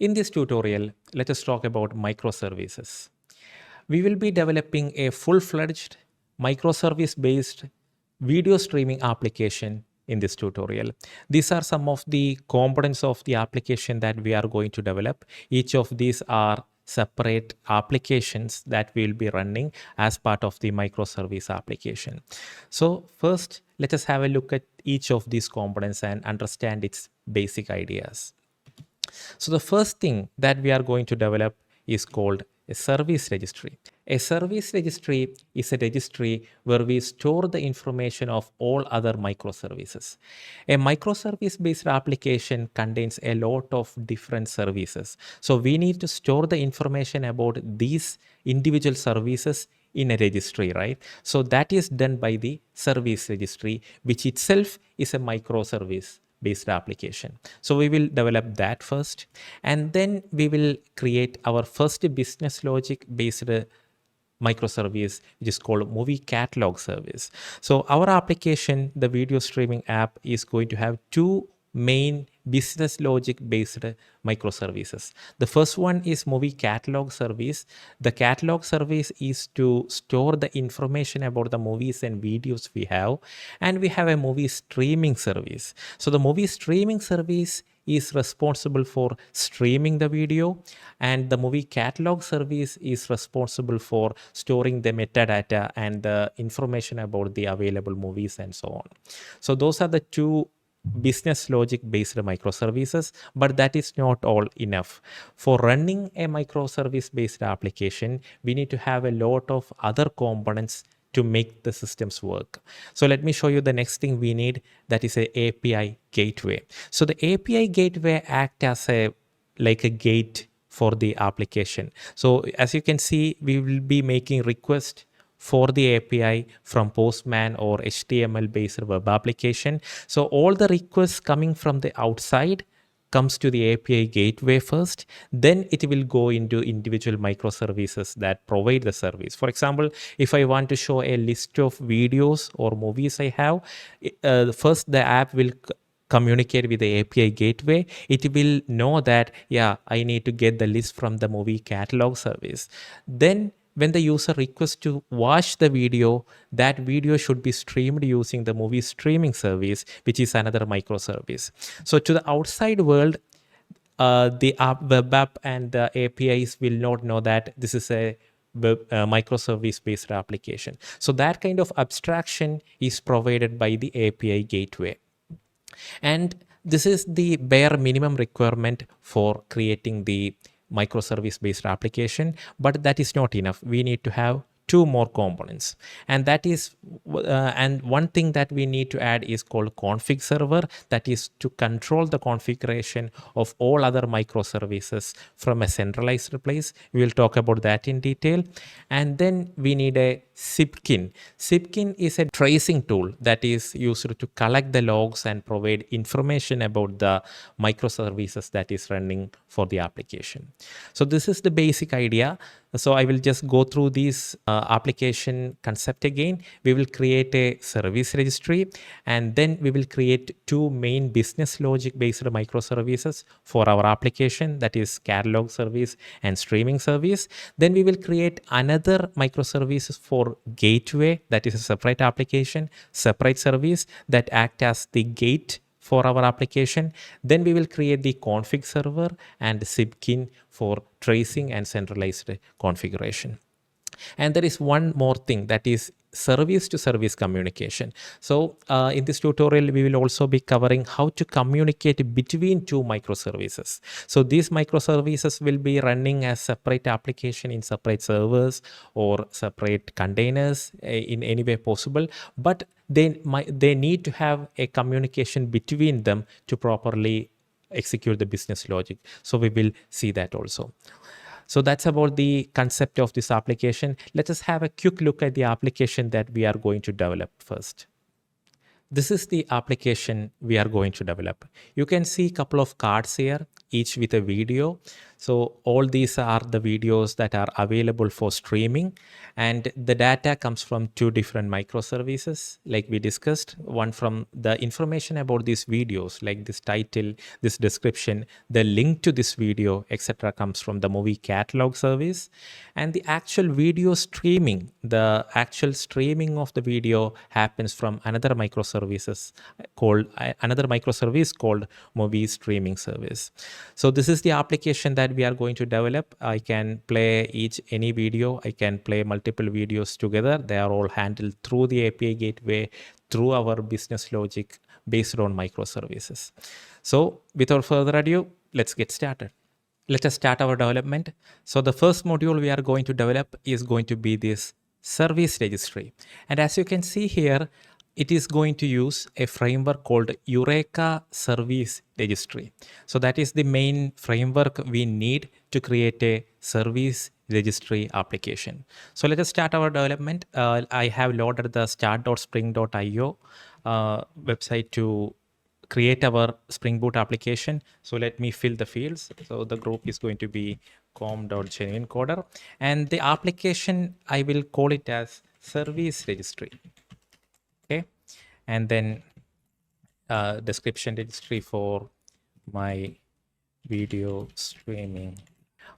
In this tutorial, let us talk about microservices. We will be developing a full-fledged microservice-based video streaming application in this tutorial. These are some of the components of the application that we are going to develop. Each of these are separate applications that we will be running as part of the microservice application. So first, let us have a look at each of these components and understand its basic ideas. So the first thing that we are going to develop is called a service registry. A service registry is a registry where we store the information of all other microservices. A microservice based application contains a lot of different services. So we need to store the information about these individual services in a registry, right? So that is done by the service registry, which itself is a microservice based application. So we will develop that first, and then we will create our first business logic based microservice, which is called movie catalog service. So our application, the video streaming app, is going to have two main business logic based microservices. The first one is movie catalog service. The catalog service is to store the information about the movies and videos we have, and we have a movie streaming service. So the movie streaming service is responsible for streaming the video, and the movie catalog service is responsible for storing the metadata and the information about the available movies and so on. So those are the two business logic based microservices, but that is not all enough. For running a microservice based application, we need to have a lot of other components to make the systems work. So let me show you the next thing we need, that is a API gateway. So the API gateway act as a gate for the application. So as you can see, we will be making requests for the API from Postman or HTML based web application. So all the requests coming from the outside comes to the API gateway first, then it will go into individual microservices that provide the service. For example, if I want to show a list of videos or movies I have, first the app will communicate with the API gateway. It will know that, yeah, I need to get the list from the movie catalog service. Then when the user requests to watch the video, that video should be streamed using the movie streaming service, which is another microservice. So to the outside world, the web app and the APIs will not know that this is a microservice based application. So that kind of abstraction is provided by the API gateway. And this is the bare minimum requirement for creating the microservice based application, but that is not enough. We need to have two more components, and that is and one thing that we need to add is called config server, that is to control the configuration of all other microservices from a centralized place. We will talk about that in detail. And then we need a Zipkin. Zipkin is a tracing tool that is used to collect the logs and provide information about the microservices that is running for the application. So this is the basic idea. So I will just go through this application concept again. We will create a service registry, and then we will create two main business logic based microservices for our application, that is catalog service and streaming service. Then we will create another microservices for gateway, that is a separate application, separate service that act as the gate for our application. Then we will create the config server and Zipkin for tracing and centralized configuration. And there is one more thing, that is service to service communication. So in this tutorial, we will also be covering how to communicate between two microservices. So these microservices will be running as separate application in separate servers or separate containers in any way possible, but they need to have a communication between them to properly execute the business logic. So we will see that also. So that's about the concept of this application. Let us have a quick look at the application that we are going to develop first. This is the application we are going to develop. You can see a couple of cards here, each with a video. So all these are the videos that are available for streaming, and the data comes from two different microservices, like we discussed. One from the information about these videos, like this title, this description, the link to this video, etc., comes from the movie catalog service, and the actual video streaming, the actual streaming of the video happens from another microservices called another microservice called movie streaming service. So this is the application that we are going to develop. I can play any video. I can play multiple videos together. They are all handled through the API gateway, through our business logic based on microservices. So without further ado, let's get started. Let us start our development. So the first module we are going to develop is going to be this service registry. And as you can see here, it is going to use a framework called Eureka Service Registry. So that is the main framework we need to create a service registry application. So let us start our development. I have loaded the start.spring.io website to create our Spring Boot application. So let me fill the fields. So the group is going to be com.genuinecoder, and the application, I will call it as service registry. Okay, and then description registry for my video streaming.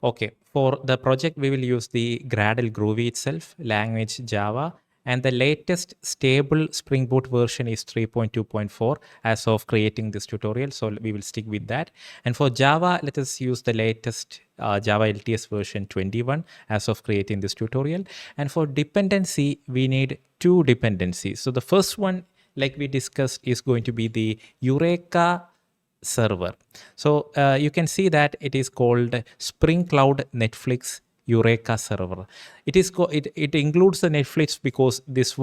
Okay, for the project, we will use the Gradle Groovy itself, language Java, and the latest stable Spring Boot version is 3.2.4 as of creating this tutorial. So we will stick with that. And for Java, let us use the latest Java LTS version 21 as of creating this tutorial. And for dependency, we need two dependencies. So the first one, like we discussed, is going to be the Eureka server. So you can see that it is called Spring Cloud Netflix Eureka server. It includes the Netflix because this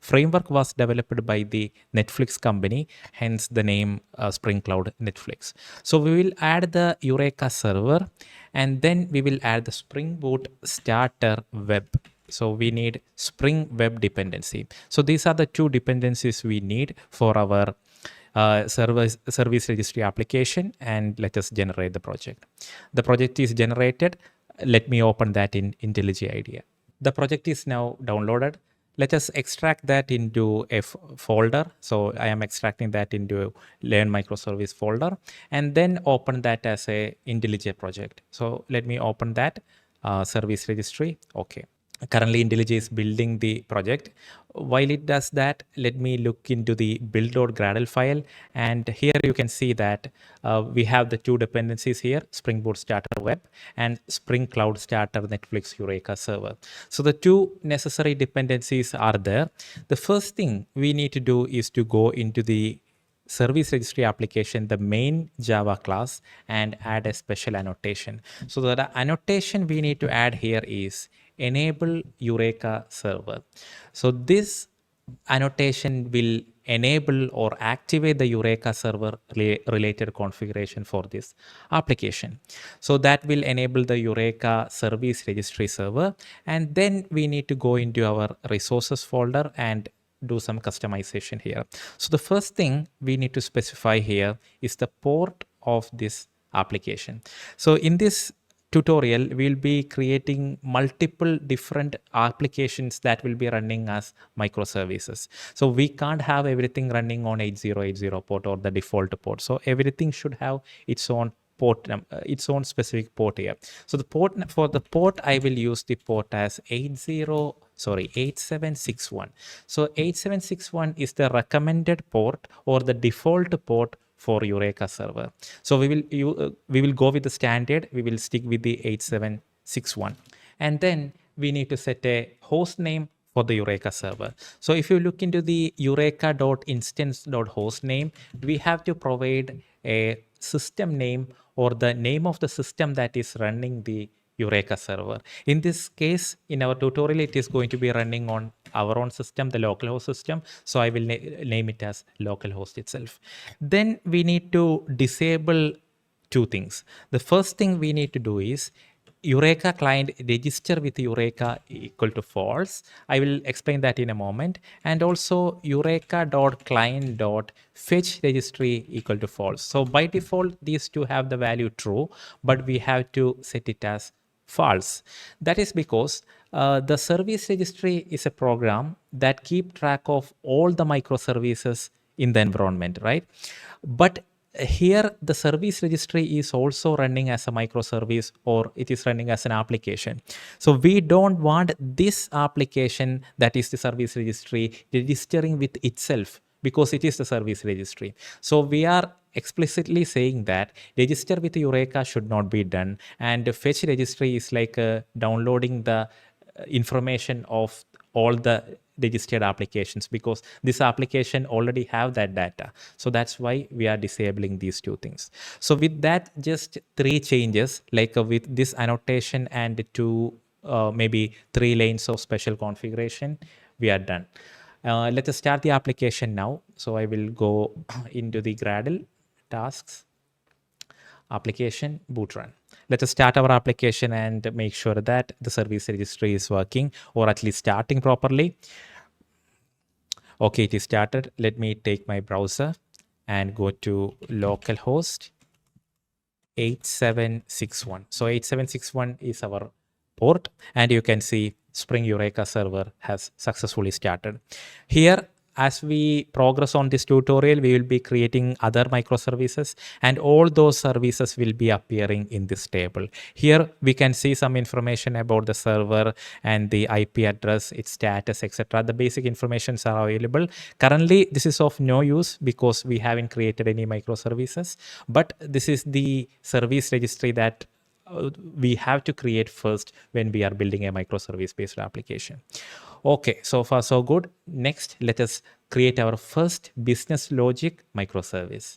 framework was developed by the Netflix company, hence the name Spring Cloud Netflix. So we will add the Eureka server, and then we will add the Spring Boot starter web. So we need Spring Web dependency. So these are the two dependencies we need for our service registry application, and let us generate the project. The project is generated. Let me open that in IntelliJ IDEA. The project is now downloaded. Let us extract that into a folder. So I am extracting that into Learn Microservice folder, and then open that as a IntelliJ project. So let me open that service registry. Okay. Currently, IntelliJ is building the project. While it does that, let me look into the build.gradle file. And here you can see that we have the two dependencies here, Spring Boot Starter Web and Spring Cloud Starter Netflix Eureka Server. So the two necessary dependencies are there. The first thing we need to do is to go into the service registry application, the main Java class, and add a special annotation. So the annotation we need to add here is enable Eureka server. So this annotation will enable or activate the Eureka server related configuration for this application. So that will enable the Eureka service registry server, and then we need to go into our resources folder and do some customization here. So the first thing we need to specify here is the port of this application. So in this tutorial, we'll be creating multiple different applications that will be running as microservices. So we can't have everything running on 8080 port or the default port. So everything should have its own port, its own specific port here. So the port, for the port, I will use the port as 8761. So 8761 is the recommended port or the default port for Eureka server. So we will go with the standard. We will stick with the 8761, and then we need to set a host name for the Eureka server. So if you look into the eureka.instance.hostname, we have to provide a system name or the name of the system that is running the Eureka server. In this case, in our tutorial, it is going to be running on our own system, the localhost system. So I will name it as localhost itself. Then we need to disable two things. The first thing we need to do is Eureka client register with Eureka equal to false. I will explain that in a moment. And also Eureka.client.fetch registry equal to false. So by default, these two have the value true, but we have to set it as false. That is because the service registry is a program that keep track of all the microservices in the environment, right? But here the service registry is also running as a microservice, or it is running as an application. So we don't want this application, that is the service registry, registering with itself, because it is the service registry. So we are explicitly saying that register with Eureka should not be done, and fetch registry is like downloading the information of all the registered applications, because this application already have that data. So that's why we are disabling these two things. So with that, just three changes, like with this annotation and two maybe 3 lanes of special configuration, we are done. Let us start the application now. So I will go into the Gradle tasks, application, boot run. Let us start our application and make sure that the service registry is working, or at least starting properly. Okay, it is started. Let me take my browser and go to localhost 8761. So 8761 is our port, and you can see Spring Eureka server has successfully started. Here, as we progress on this tutorial, we will be creating other microservices, and all those services will be appearing in this table. Here we can see some information about the server and the IP address, its status, etc. The basic informations are available. Currently, this is of no use because we haven't created any microservices, but this is the service registry that we have to create first when we are building a microservice based application. Okay, so far so good. Next, let us create our first business logic microservice.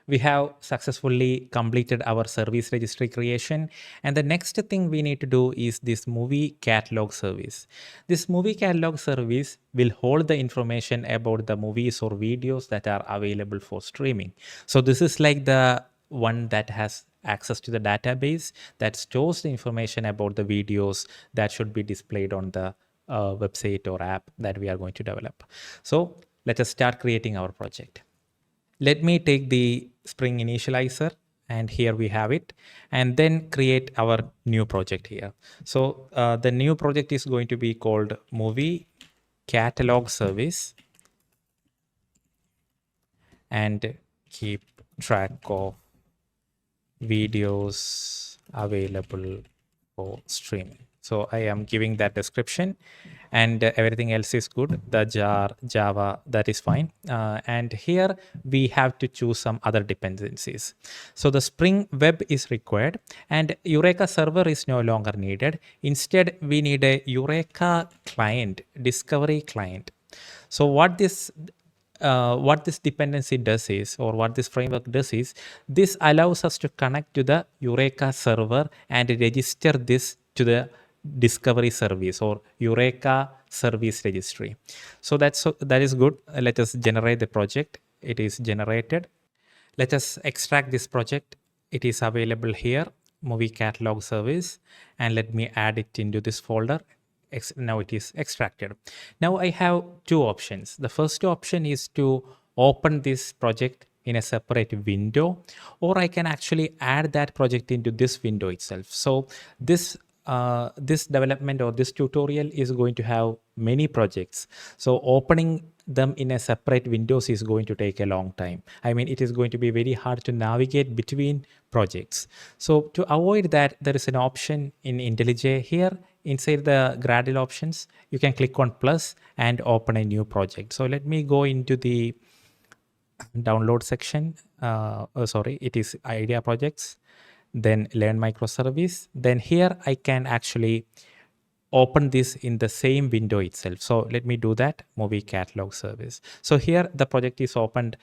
We have successfully completed our service registry creation, and the next thing we need to do is this movie catalog service. This movie catalog service will hold the information about the movies or videos that are available for streaming. So this is like the one that has access to the database that stores the information about the videos that should be displayed on the website or app that we are going to develop. So let us start creating our project. Let me take the Spring initializer, and here we have it, and then create our new project here. So the new project is going to be called movie catalog service, and keep track of videos available for streaming. So I am giving that description, and everything else is good. The jar, Java, that is fine. And here we have to choose some other dependencies. So the Spring Web is required, and Eureka server is no longer needed. Instead, we need a Eureka client, discovery client. So what this dependency does is, or what this framework does is, this allows us to connect to the Eureka server and register this to the discovery service or Eureka service registry. So that is good. Let us generate the project. It is generated. Let us extract this project. It is available here, movie catalog service, and let me add it into this folder. Now it is extracted. Now I have two options. The first option is to open this project in a separate window, or I can actually add that project into this window itself. So this development or this tutorial is going to have many projects. So opening them in a separate windows is going to take a long time. I mean, it is going to be very hard to navigate between projects. So to avoid that, there is an option in IntelliJ here. Inside the Gradle options, you can click on plus and open a new project. So let me go into the download section. It is idea projects, then learn microservice. Then here I can actually open this in the same window itself. So let me do that, movie catalog service. So here the project is opened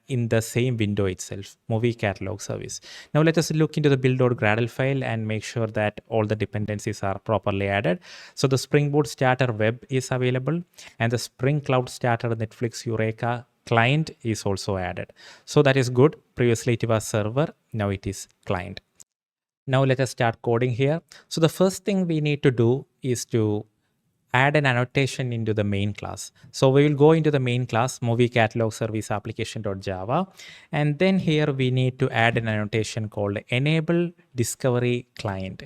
in the same window itself, movie catalog service. Now let us look into the build.gradle file and make sure that all the dependencies are properly added. So the Spring Boot Starter web is available, and the Spring Cloud Starter Netflix Eureka client is also added. So that is good. Previously it was server, now it is client. Now let us start coding here. So the first thing we need to do is to add an annotation into the main class. So we will go into the main class movie catalog service application.java, and then here we need to add an annotation called enable discovery client.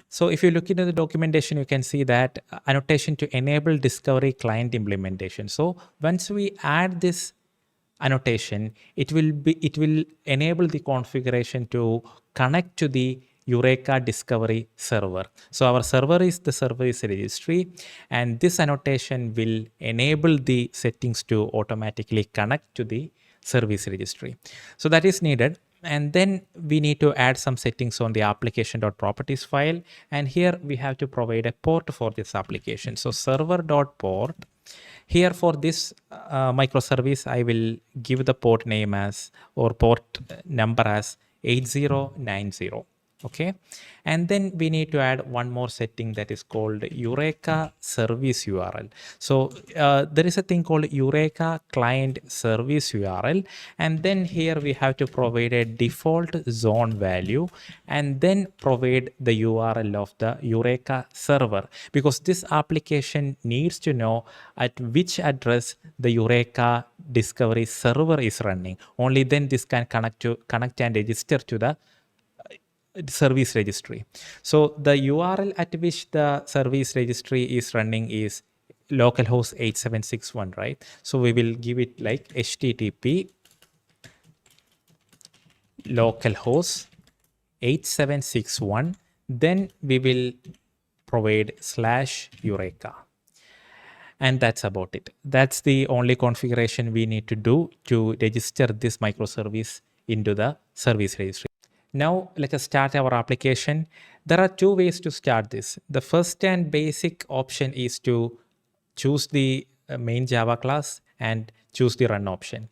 So if you look into the documentation, you can see that annotation to enable discovery client implementation. So once we add this annotation, it will enable the configuration to connect to the Eureka discovery server. So our server is the service registry, and this annotation will enable the settings to automatically connect to the service registry. So that is needed. And then we need to add some settings on the application.properties file. And here we have to provide a port for this application. So server.port. Here for this microservice, I will give the port name as, or port number as 8090. Okay. And then we need to add one more setting that is called Eureka service URL. So there is a thing called Eureka client service URL. And then here we have to provide a default zone value and then provide the URL of the Eureka server, because this application needs to know at which address the Eureka discovery server is running. Only then this can connect and register to the service registry. So the URL at which the service registry is running is localhost 8761, right? So we will give it like http localhost 8761. Then we will provide /Eureka. And that's about it. That's the only configuration we need to do to register this microservice into the service registry. Now let us start our application. There are two ways to start this. The first and basic option is to choose the main Java class and choose the run option.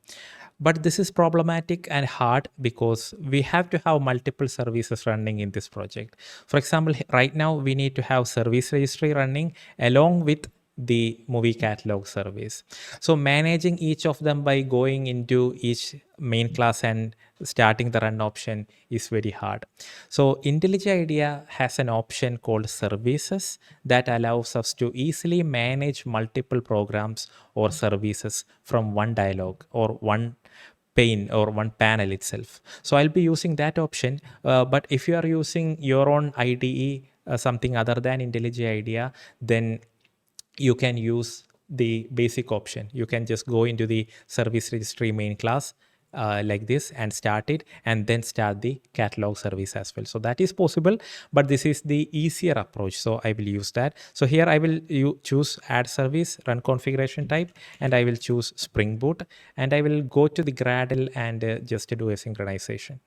But this is problematic and hard because we have to have multiple services running in this project. For example, right now we need to have service registry running along with the movie catalog service. So managing each of them by going into each main class and starting the run option is very hard. So IntelliJ IDEA has an option called services that allows us to easily manage multiple programs or services from one dialog or one pane or one panel itself. So I'll be using that option. But if you are using your own IDE, something other than IntelliJ IDEA, then you can use the basic option. You can just go into the service registry main class like this and start it, and then start the catalog service as well. So that is possible, but this is the easier approach. So I will use that. So here I will choose add service, run configuration type, and I will choose Spring Boot, and I will go to the Gradle and just do a synchronization.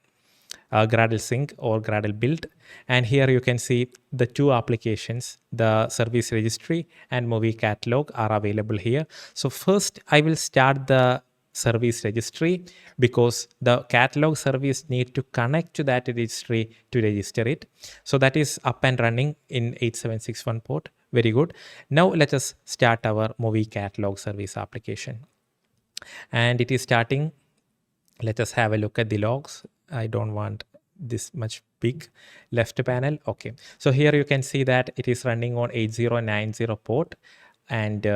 Gradle sync or Gradle build, and here you can see the two applications, the service registry and movie catalog, are available here. So first I will start the service registry because the catalog service need to connect to that registry to register it. So that is up and running in 8761 port. Very good. Now let us start our movie catalog service application, and it is starting. Let us have a look at the logs. I don't want this much big left panel. Okay. So here you can see that it is running on 8090 port and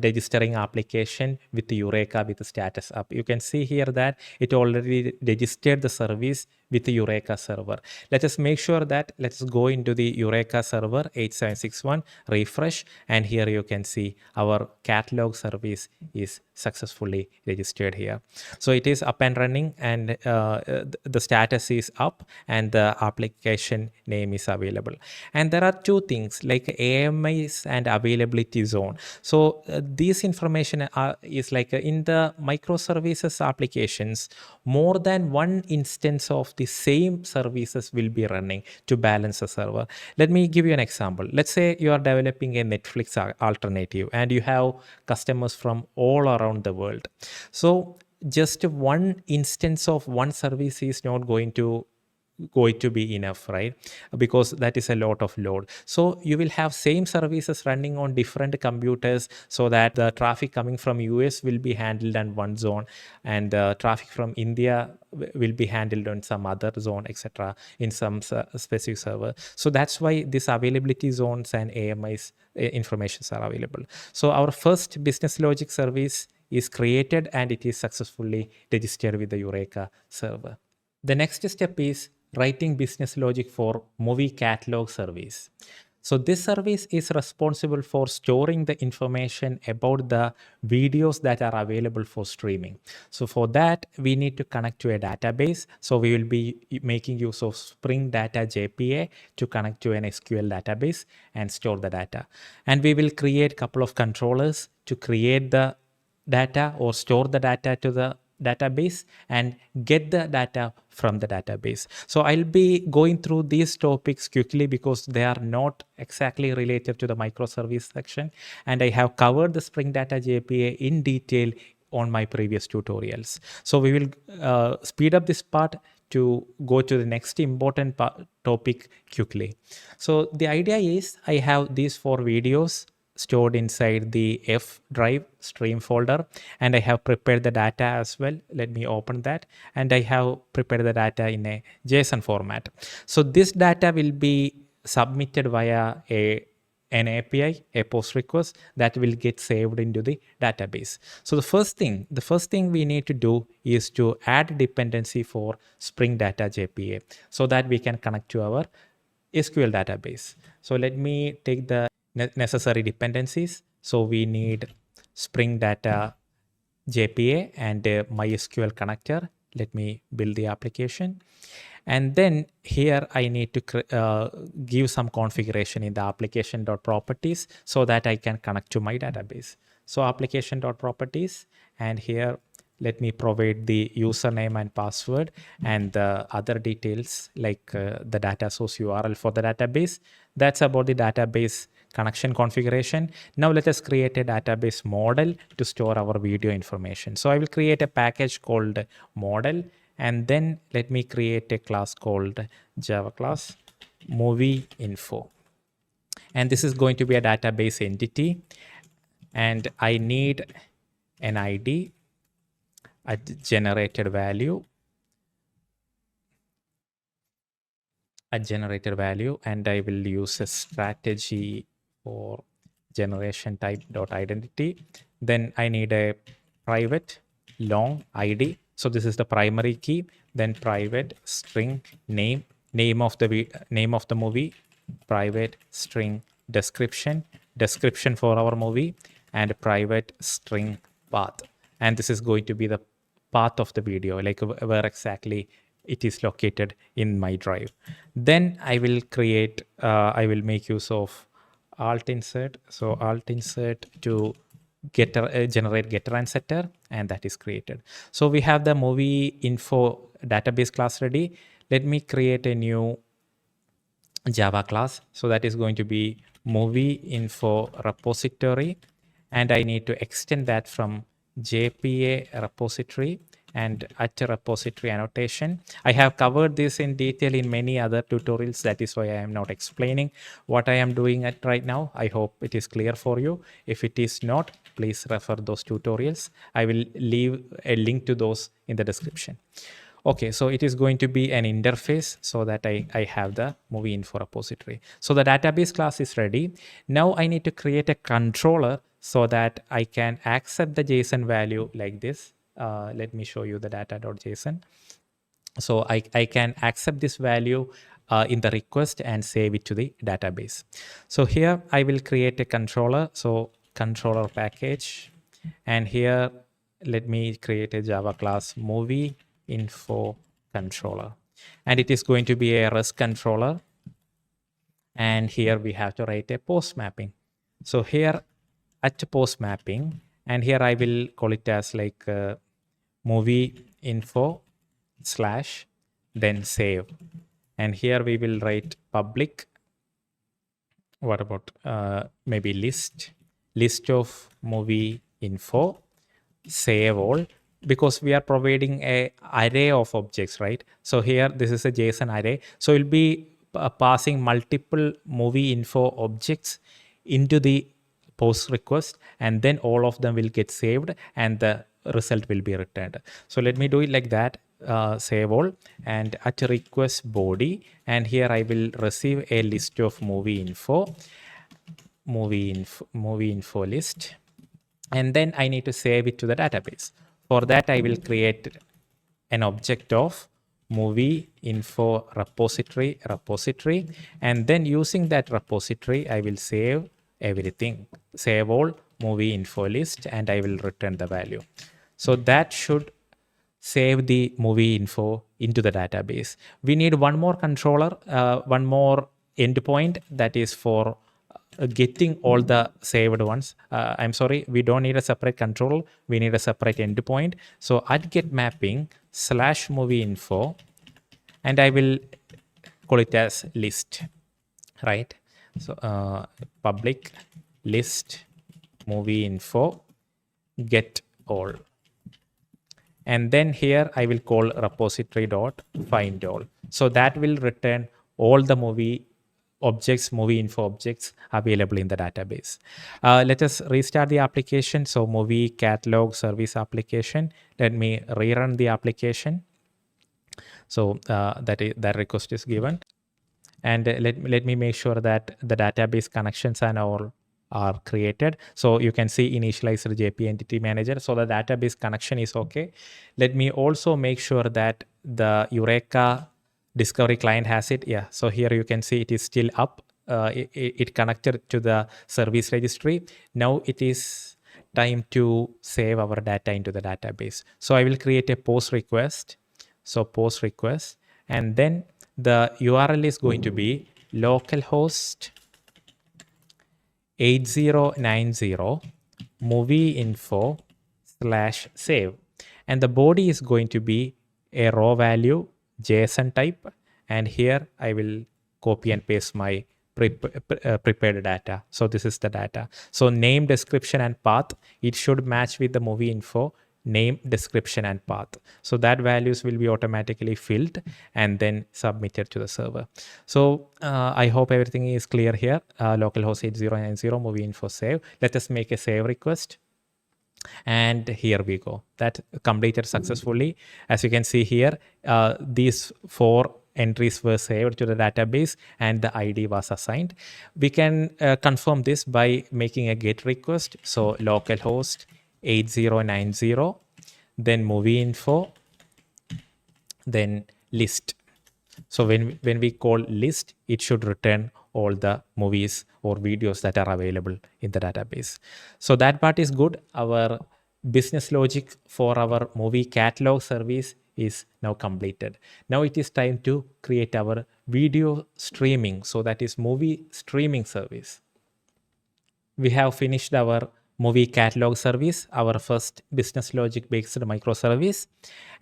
registering application with the Eureka with the status up. You can see here that it already registered the service with the Eureka server. Let us make sure that let's go into the Eureka server 8761, refresh, and here you can see our catalog service is successfully registered here. So it is up and running, and the status is up and the application name is available. And there are two things like AMIs and availability zone. So these information is like in the microservices applications, more than one instance of the same services will be running to balance the server. Let me give you an example. Let's say you are developing a Netflix alternative and you have customers from all around the world. So just one instance of one service is not going to going to be enough, right? Because that is a lot of load. So you will have same services running on different computers, so that the traffic coming from US will be handled on one zone, and traffic from India will be handled on some other zone, etc., in some specific server. So that's why these availability zones and AMIs informations are available. So our first business logic service is created, and it is successfully registered with the Eureka server. The next step is writing business logic for movie catalog service. So this service is responsible for storing the information about the videos that are available for streaming. So for that, we need to connect to a database. So we will be making use of Spring Data JPA to connect to an SQL database and store the data. And we will create a couple of controllers to create the data or store the data to the database and get the data from the database. So I'll be going through these topics quickly because they are not exactly related to the microservice section, and I have covered the Spring Data JPA in detail on my previous tutorials. So we will speed up this part to go to the next important topic quickly. So the idea is I have these 4 videos stored inside the F drive stream folder, and I have prepared the data as well. Let me open that, and I have prepared the data in a JSON format. So this data will be submitted via an API, a post request that will get saved into the database. So the first thing we need to do is to add dependency for Spring Data JPA so that we can connect to our SQL database. So let me take the necessary dependencies. So we need Spring Data JPA and MySQL connector. Let me build the application. And then here I need to give some configuration in the application.properties so that I can connect to my database. So application.properties, and here let me provide the username and password and the other details like the data source URL for the database. That's about the database connection configuration. Now let us create a database model to store our video information. So I will create a package called model, and then let me create a class called Java class movie info. And this is going to be a database entity, and I need an ID, a generated value, and I will use a strategy for generation type dot identity. Then I need a private long ID. So this is the primary key. Then private string name of the movie, private string description for our movie, and private string path. And this is going to be the path of the video, like where exactly it is located in my drive. Then I will make use of alt insert. So alt insert to generate getter and setter, and that is created. So we have the movie info database class ready. Let me create a new Java class. So that is going to be movie info repository, and I need to extend that from JPA repository and at repository annotation. I have covered this in detail in many other tutorials. That is why I am not explaining what I am doing at right now. I hope it is clear for you. If it is not, please refer those tutorials. I will leave a link to those in the description. Okay, so it is going to be an interface so that I have the movie info repository. So the database class is ready. Now I need to create a controller so that I can accept the JSON value like this. Let me show you the data.json. So I can accept this value in the request and save it to the database. So here I will create a controller. So controller package, and here let me create a Java class movie info controller, and it is going to be a REST controller. And here we have to write a post mapping. So here at post mapping, and here I will call it as like movie info / then save, and here we will write public. What about maybe list of movie info, save all, because we are providing a array of objects, right? So here, this is a JSON array. So we'll be passing multiple movie info objects into the post request, and then all of them will get saved and the result will be returned. So let me do it like that. Save all, and at request body, and here I will receive a list of movie info list, and then I need to save it to the database. For that, I will create an object of movie info repository, and then using that repository, I will save everything, save all movie info list, and I will return the value. So that should save the movie info into the database. We need one more controller, one more endpoint that is for getting all the saved ones. I'm sorry, we don't need a separate control. We need a separate endpoint. So at get mapping /movie info, and I will call it as list, right? So public list movie info get all. And then here I will call repository dot find all. So that will return all the movie info objects available in the database. Let us restart the application. So movie catalog service application. Let me rerun the application. So that request is given. And let me make sure that the database connections and all are created. So you can see initialize JP entity manager. So the database connection is okay. Let me also make sure that the Eureka discovery client has it. Yeah. So here you can see it is still up. It connected to the service registry. Now it is time to save our data into the database. So I will create a post request. So post request, and then the URL is going to be localhost 8090 movie info /save, and the body is going to be a raw value JSON type, and here I will copy and paste my prepared data. So this is the data. So name, description, and path, it should match with the movie info name, description, and path. So that values will be automatically filled and then submitted to the server. So I hope everything is clear here. Localhost 8090 movie info save. Let us make a save request. And here we go. That completed successfully. As you can see here, these 4 entries were saved to the database and the ID was assigned. We can confirm this by making a GET request. So localhost 8090, then movie info, then list. So when we call list, it should return all the movies or videos that are available in the database. So that part is good. Our business logic for our movie catalog service is now completed. Now it is time to create our video streaming. So that is movie streaming service. We have finished our movie catalog service, our first business logic based microservice.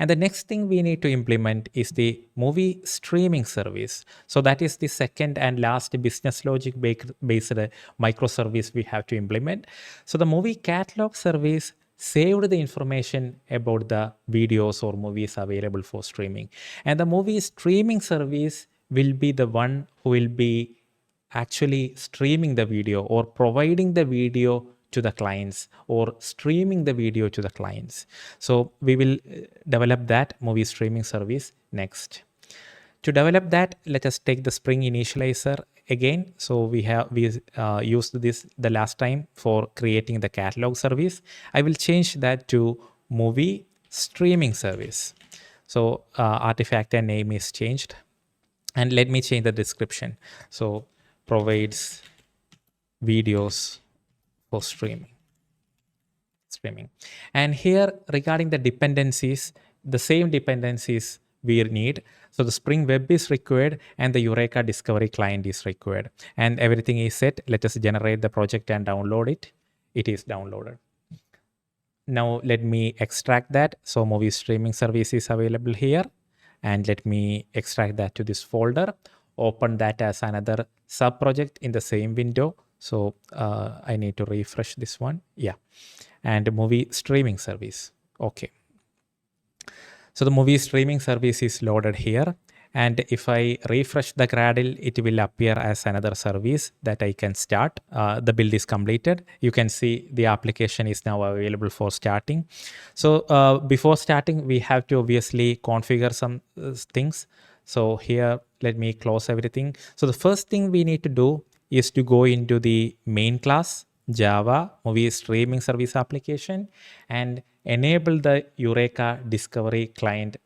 And the next thing we need to implement is the movie streaming service. So that is the second and last business logic based microservice we have to implement. So the movie catalog service saved the information about the videos or movies available for streaming. And the movie streaming service will be the one who will be actually streaming the video or providing the video to the clients or streaming the video to the clients. So we will develop that movie streaming service next. To develop that, let us take the Spring Initializer again. So we used this the last time for creating the catalog service. I will change that to movie streaming service. So artifact and name is changed. And let me change the description. So provides videos for streaming. And here regarding the dependencies, the same dependencies we need. So the Spring Web is required and the Eureka Discovery Client is required. And everything is set. Let us generate the project and download it. It is downloaded. Now let me extract that. So movie streaming service is available here. And let me extract that to this folder. Open that as another sub project in the same window. So I need to refresh this one. Yeah. And movie streaming service. Okay. So the movie streaming service is loaded here. And if I refresh the Gradle, it will appear as another service that I can start. The build is completed. You can see the application is now available for starting. So before starting, we have to obviously configure some things. So here, let me close everything. So the first thing we need to do is to go into the main class, Java movie streaming service application, and enable the Eureka discovery client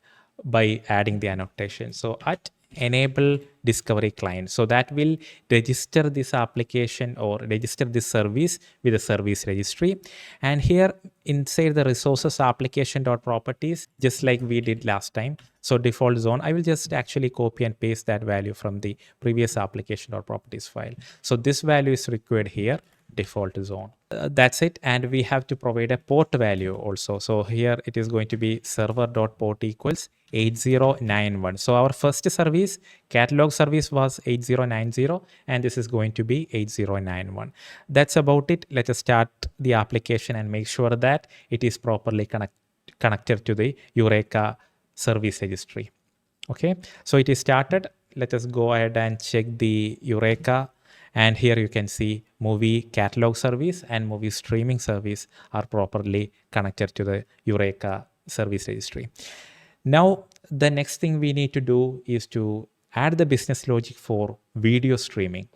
by adding the annotation. So at enable discovery client, so that will register this application or register this service with the service registry. And here inside the resources application dot properties, just like we did last time, so default zone, I will just actually copy and paste that value from the previous application dot properties file. So this value is required here, default zone. That's it. And we have to provide a port value also. So here it is going to be server.port equals 8091. So our first service, catalog service, was 8090, and this is going to be 8091. That's about it. Let us start the application and make sure that it is properly connected to the Eureka service registry. Okay, so it is started. Let us go ahead and check the Eureka. And here you can see movie catalog service and movie streaming service are properly connected to the Eureka service registry. Now, the next thing we need to do is to add the business logic for video streaming.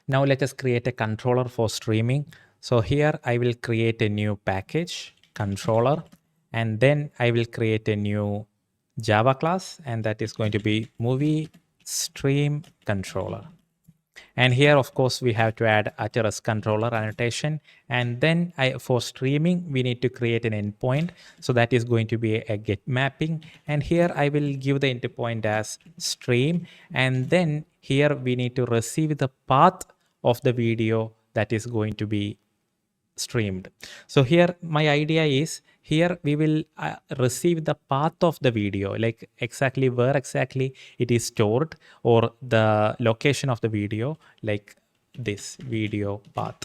Now let us create a controller for streaming. So here I will create a new package, controller, and then I will create a new Java class, and that is going to be movie stream controller. And here, of course, we have to add address controller annotation. And then for streaming, we need to create an endpoint. So that is going to be a get mapping. And here I will give the endpoint as stream. And then here we need to receive the path of the video that is going to be streamed. So here my idea is, here we will receive the path of the video, like exactly where exactly it is stored, or the location of the video, like this video path.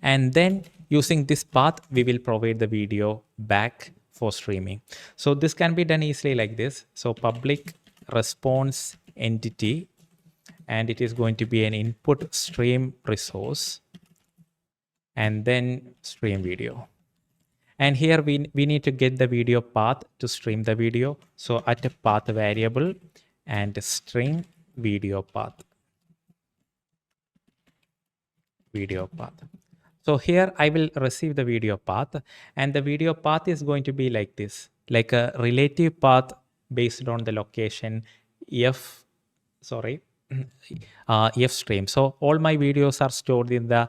And then using this path, we will provide the video back for streaming. So this can be done easily like this. So public response entity, and it is going to be an input stream resource, and then stream video. And here we need to get the video path to stream the video. So at a path variable and string video path. Video path. So here I will receive the video path, and the video path is going to be like this, like a relative path based on the location F stream. So all my videos are stored in the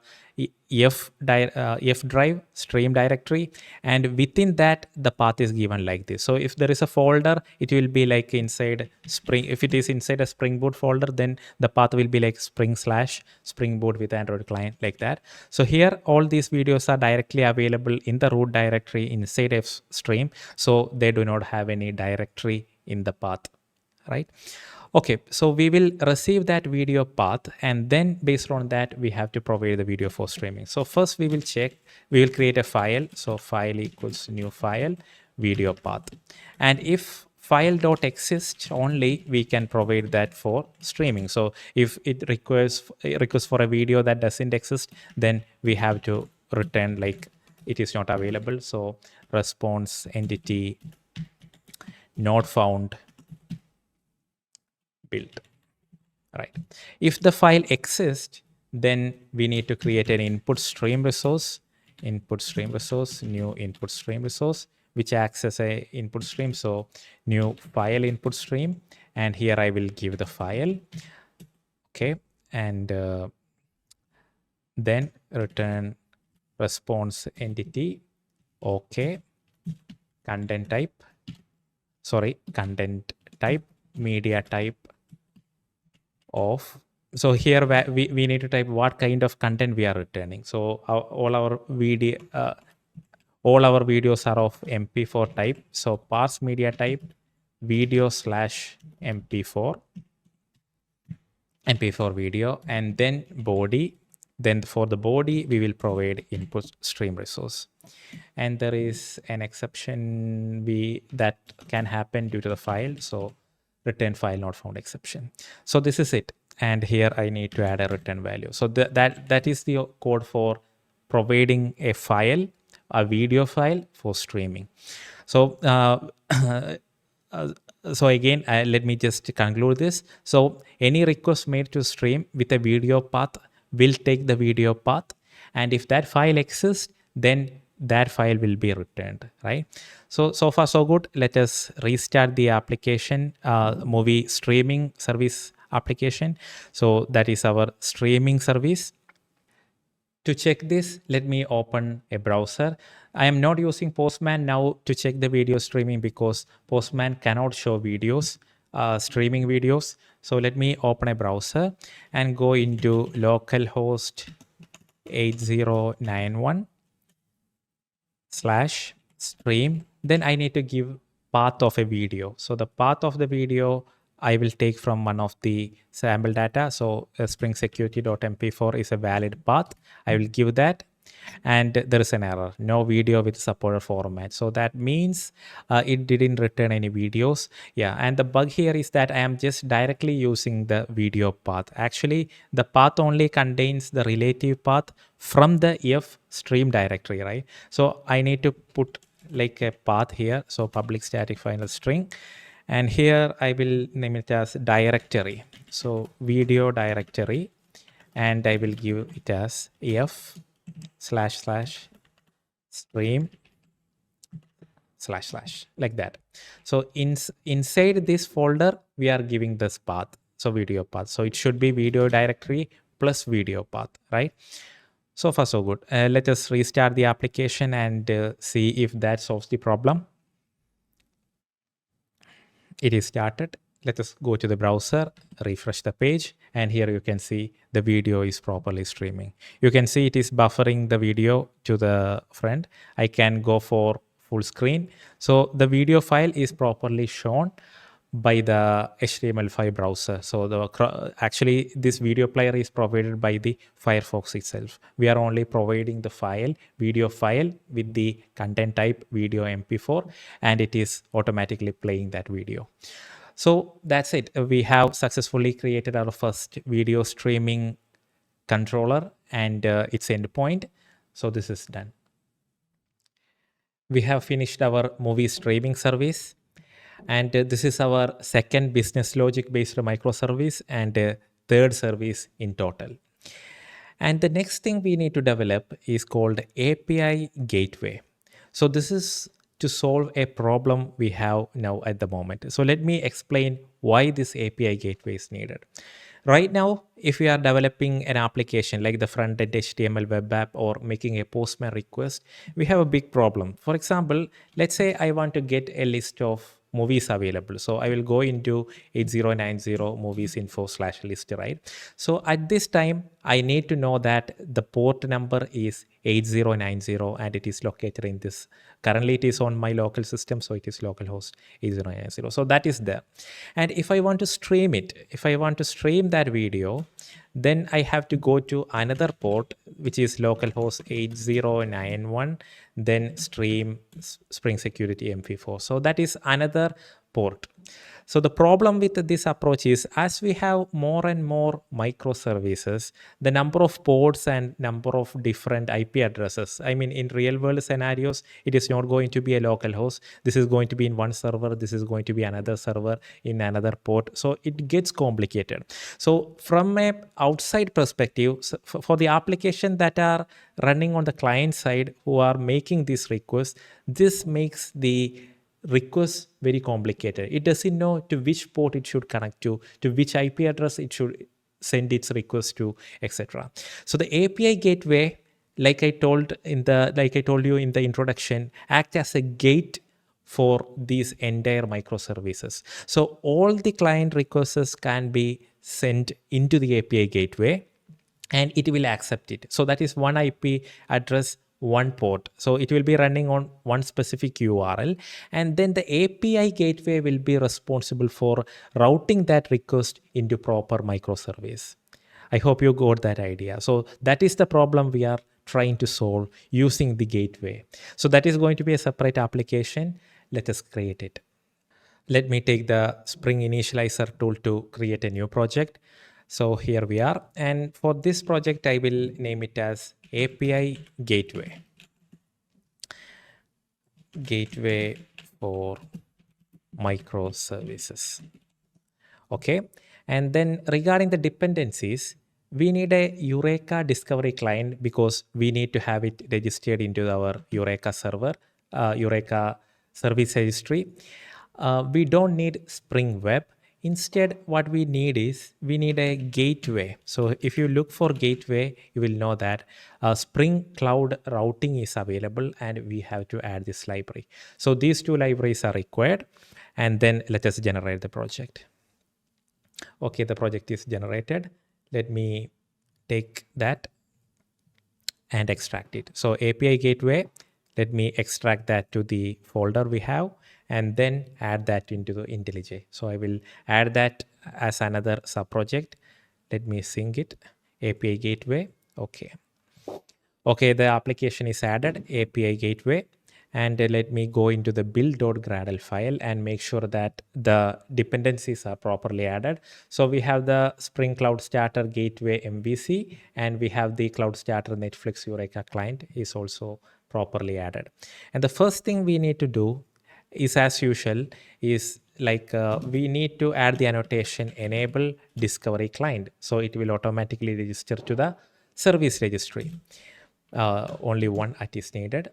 F drive stream directory, and within that the path is given like this. So if there is a folder, it will be like inside Spring. If it is inside a Spring Boot folder, then the path will be like Spring Boot with Android client, like that. So here all these videos are directly available in the root directory inside F stream, so they do not have any directory in the path, right? Okay, so we will receive that video path, and then based on that, we have to provide the video for streaming. So first we will create a file. So file equals new file, video path. And if file.exist only, we can provide that for streaming. So if it requires for a video that doesn't exist, then we have to return like it is not available. So response entity not found built, right? If the file exists, then we need to create an input stream resource, new input stream resource, which acts as a input stream. So new file input stream, and here I will give the file. Okay, and then return response entity. Okay, content type, media type of. So here we need to type what kind of content we are returning. So all our videos are of MP4 type. So parse media type video/MP4 video, and then body Then for the body, we will provide input stream resource. And there is an exception that can happen due to the file. So return file not found exception. So this is it. And here I need to add a return value. So that is the code for providing a file, a video file for streaming. So so again, let me just conclude this. So any request made to stream with a video path will take the video path, and if that file exists, then that file will be returned, right? So far so good. Let us restart the application, movie streaming service application. So that is our streaming service. To check this, let me open a browser. I am not using Postman now to check the video streaming because Postman cannot show videos, streaming videos. So let me open a browser and go into localhost 8091/stream. Then I need to give path of a video. So the path of the video I will take from one of the sample data. So springsecurity.mp4 is a valid path. I will give that. And there is an error, no video with supported format. So that means it didn't return any videos. Yeah, and the bug here is that I am just directly using the video path. Actually, the path only contains the relative path from the F stream directory, right? So I need to put like a path here. So public static final string. And here I will name it as directory. So video directory, and I will give it as F//stream / like that. So inside this folder, we are giving this path. So video path. So it should be video directory plus video path, right? So far so good. Let us restart the application and see if that solves the problem. It is started. Let us go to the browser, refresh the page, and here you can see the video is properly streaming. You can see it is buffering the video to the front. I can go for full screen. So the video file is properly shown by the HTML5 browser. So actually this video player is provided by the Firefox itself. We are only providing the video file with the content type video MP4, and it is automatically playing that video. So that's it. We have successfully created our first video streaming controller and its endpoint. So this is done. We have finished our movie streaming service. And this is our second business logic based microservice and third service in total. And the next thing we need to develop is called API gateway. So this is to solve a problem we have now at the moment. So let me explain why this API gateway is needed. Right now, if we are developing an application like the front-end HTML web app or making a postman request, we have a big problem. For example, let's say I want to get a list of movies available. So I will go into 8090 movies info/list, right? So at this time, I need to know that the port number is 8090 and it is located in this. Currently, it is on my local system, so it is localhost 8090. So that is there. And if I want to stream it, if I want to stream that video, then I have to go to another port, which is localhost 8091, then stream Spring Security MP4. So that is another port. So the problem with this approach is, as we have more and more microservices, the number of ports and number of different IP addresses, I mean, in real world scenarios, it is not going to be a local host. This is going to be in one server. This is going to be another server in another port. So it gets complicated. So from a outside perspective, for the application that are running on the client side who are making these requests, this makes the request very complicated. It doesn't know to which port it should connect to which IP address it should send its request to, etc. So the API gateway, like I told you in the introduction, act as a gate for these entire microservices. So all the client requests can be sent into the API gateway and it will accept it. So that is one IP address, one port. So it will be running on one specific URL, and then the API gateway will be responsible for routing that request into proper microservice. I hope you got that idea. So that is the problem we are trying to solve using the gateway. So that is going to be a separate application. Let us create it. Let me take the Spring Initializer tool to create a new project. So here we are. And for this project, I will name it as API Gateway. Gateway for microservices. Okay. And then regarding the dependencies, we need a Eureka discovery client because we need to have it registered into our Eureka server, Eureka service registry. We don't need Spring Web. Instead, what we need is we need a gateway. So if you look for gateway, you will know that Spring Cloud routing is available and we have to add this library. So these two libraries are required. And then let us generate the project. Okay, the project is generated. Let me take that and extract it. So API gateway, let me extract that to the folder we have and then add that into the IntelliJ. So I will add that as another subproject. Let me sync it. API gateway. Okay. Okay, the application is added, API gateway. And let me go into the build.gradle file and make sure that the dependencies are properly added. So we have the Spring Cloud Starter Gateway MVC, and we have the Cloud Starter Netflix Eureka client is also properly added. And the first thing we need to do is, as usual, is like we need to add the annotation enable discovery client. So it will automatically register to the service registry. Only one it is needed.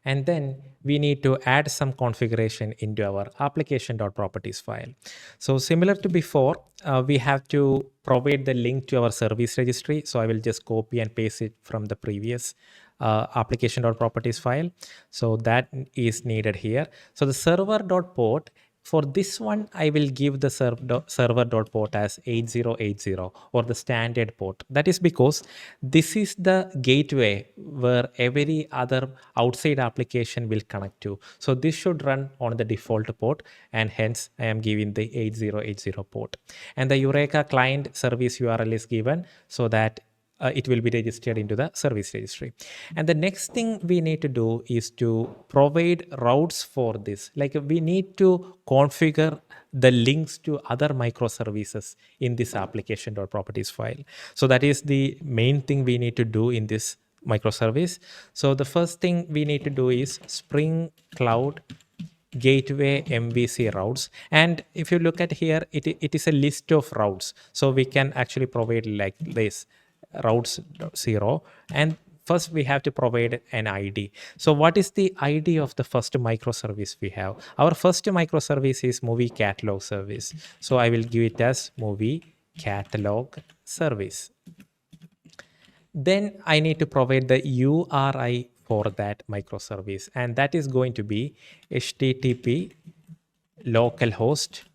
And then we need to add some configuration into our application.properties file. So similar to before, we have to provide the link to our service registry. So I will just copy and paste it from the previous application.properties file. So that is needed here. So the server.port, for this one, I will give the server.port as 8080 or the standard port. That is because this is the gateway where every other outside application will connect to. So this should run on the default port, and hence I am giving the 8080 port. And the Eureka client service URL is given so that it will be registered into the service registry. And the next thing we need to do is to provide routes for this. Like we need to configure the links to other microservices in this application.properties file. So that is the main thing we need to do in this microservice. So the first thing we need to do is Spring Cloud Gateway MVC routes. And if you look at here, it is a list of routes. So we can actually provide like this routes 0, and first we have to provide an ID. So what is the ID of the first microservice we have? Our first microservice is movie catalog service. So I will give it as movie catalog service. Then I need to provide the URI for that microservice, and that is going to be HTTP localhost.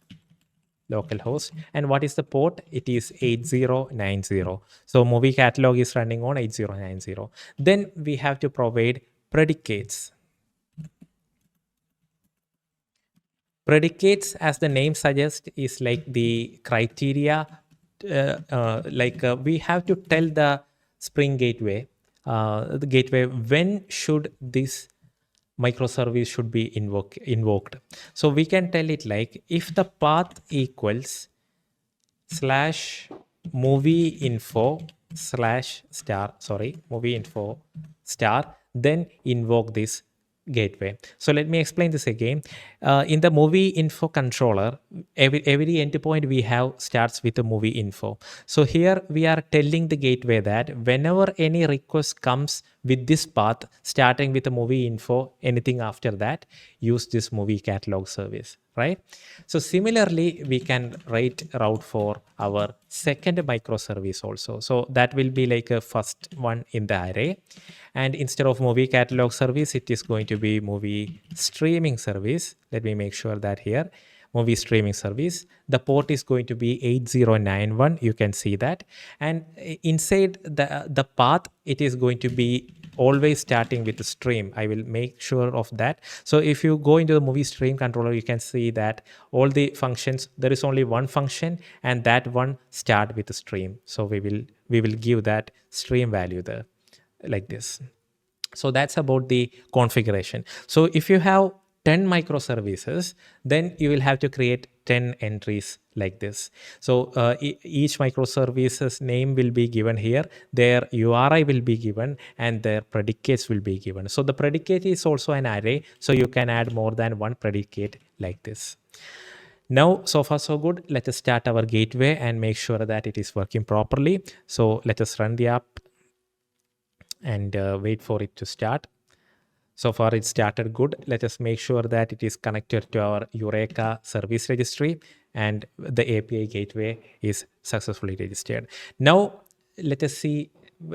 And what is the port? It is 8090. So movie catalog is running on 8090. Then we have to provide predicates. Predicates, as the name suggests, is like the criteria. We have to tell the Spring Gateway, the gateway, when should this microservice should be invoked. So we can tell it like if the path equals /movie info /star, then invoke this gateway. So let me explain this again. In the movie info controller, every endpoint we have starts with a movie info. So here we are telling the gateway that whenever any request comes with this path starting with a movie info, anything after that, use this movie catalog service, right? So similarly, we can write route for our second microservice also. So that will be like a first one in the array. And instead of movie catalog service, it is going to be movie streaming service. Let me make sure that here, movie streaming service. The port is going to be 8091. You can see that. And inside the path, it is going to be always starting with the stream. I will make sure of that. So if you go into the movie stream controller, you can see that all the functions, there is only one function, and that one start with the stream. So we will give that stream value there like this. So that's about the configuration. So if you have 10 microservices, then you will have to create 10 entries like this. So each microservices name will be given here, their URI will be given, and their predicates will be given. So the predicate is also an array, so you can add more than one predicate like this. Now, so far so good. Let us start our gateway and make sure that it is working properly. So let us run the app and wait for it to start. So far it started good. Let us make sure that it is connected to our Eureka service registry and the API gateway is successfully registered. Now let us see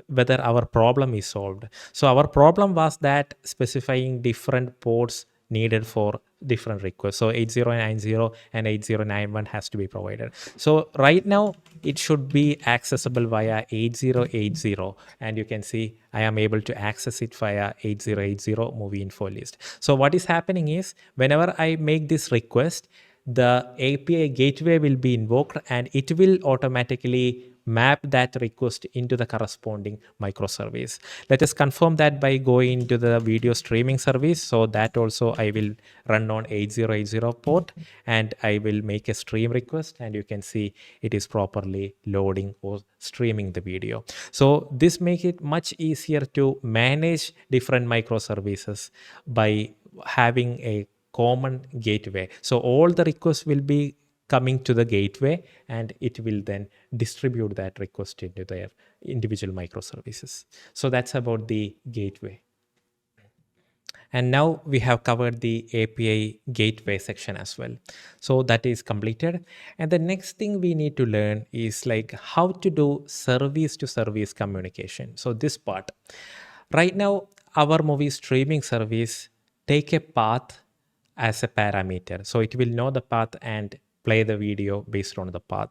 whether our problem is solved. So our problem was that specifying different ports needed for different requests. So 8090 and 8091 has to be provided. So right now it should be accessible via 8080, and you can see I am able to access it via 8080 movie info list. So what is happening is whenever I make this request, the API gateway will be invoked and it will automatically map that request into the corresponding microservice. Let us confirm that by going into the video streaming service. So that also I will run on 8080 port and I will make a stream request, and you can see it is properly loading or streaming the video. So this makes it much easier to manage different microservices by having a common gateway. So all the requests will be coming to the gateway and it will then distribute that request into their individual microservices. So that's about the gateway. And now we have covered the API gateway section as well. So that is completed. And the next thing we need to learn is like how to do service to service communication. So this part. Right now, our movie streaming service take a path as a parameter. So it will know the path and play the video based on the path.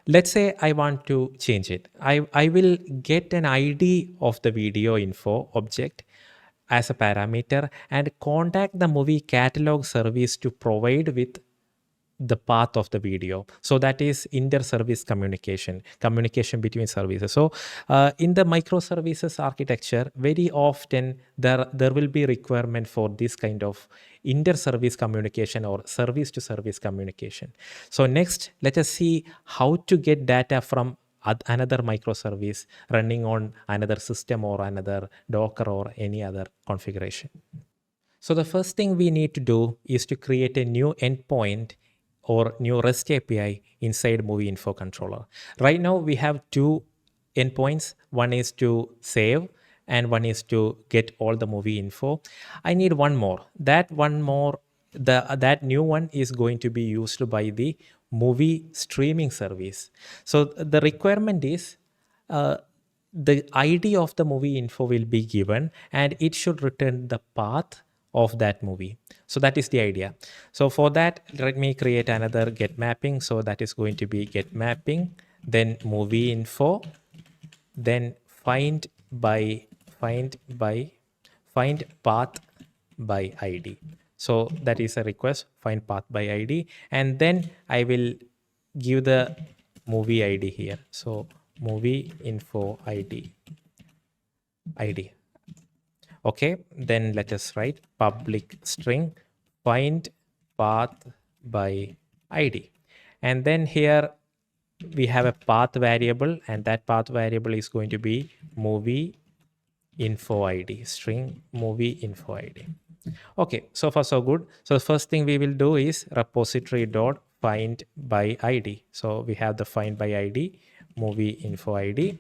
Let's say I want to change it. I will get an ID of the video info object as a parameter and contact the movie catalog service to provide with the path of the video. So that is inter-service communication between services. So in the microservices architecture, very often there will be requirement for this kind of inter-service communication or service-to-service communication. So next, let us see how to get data from another microservice running on another system or another Docker or any other configuration. So the first thing we need to do is to create a new endpoint or new REST API inside Movie Info Controller. Right now we have two endpoints. One is to save and one is to get all the movie info. I need one more. That new one is going to be used by the movie streaming service. So the requirement is the ID of the movie info will be given and it should return the path of that movie. So that is the idea. So for that, let me create another get mapping. So that is going to be get mapping, then movie info, then find path by ID. So that is a request, find path by ID, and then I will give the movie ID here. So movie info ID. Okay, then let us write public string find path by ID. And then here we have a path variable, and that path variable is going to be movie info ID, string movie info ID. Okay, so far so good. So the first thing we will do is repository dot find by ID. So we have the find by ID, movie info ID.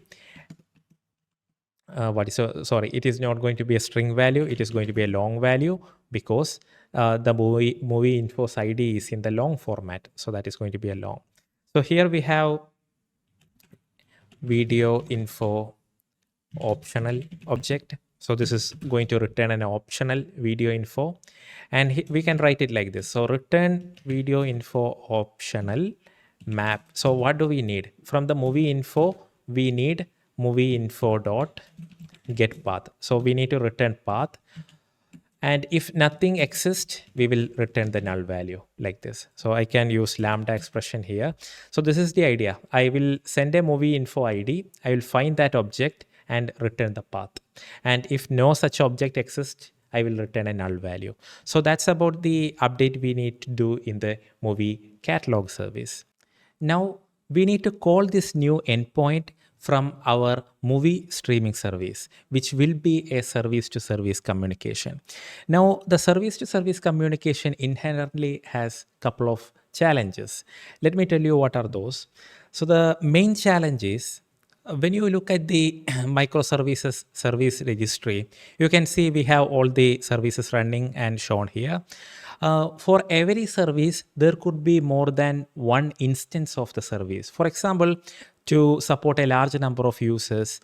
It is not going to be a string value, it is going to be a long value because the movie info's ID is in the long format, so that is going to be a long. So here we have video info optional object. So this is going to return an optional video info, and we can write it like this. So return video info optional map. So what do we need from the movie info? We need movie info dot get path. So we need to return path. And if nothing exists, we will return the null value like this. So I can use lambda expression here. So this is the idea. I will send a movie info ID. I will find that object and return the path. And if no such object exists, I will return a null value. So that's about the update we need to do in the movie catalog service. Now we need to call this new endpoint from our movie streaming service, which will be a service to service communication. Now, the service to service communication inherently has a couple of challenges. Let me tell you what are those. So, the main challenge is when you look at the microservices service registry, you can see we have all the services running and shown here. For every service, there could be more than one instance of the service. For example, to support a large number of users,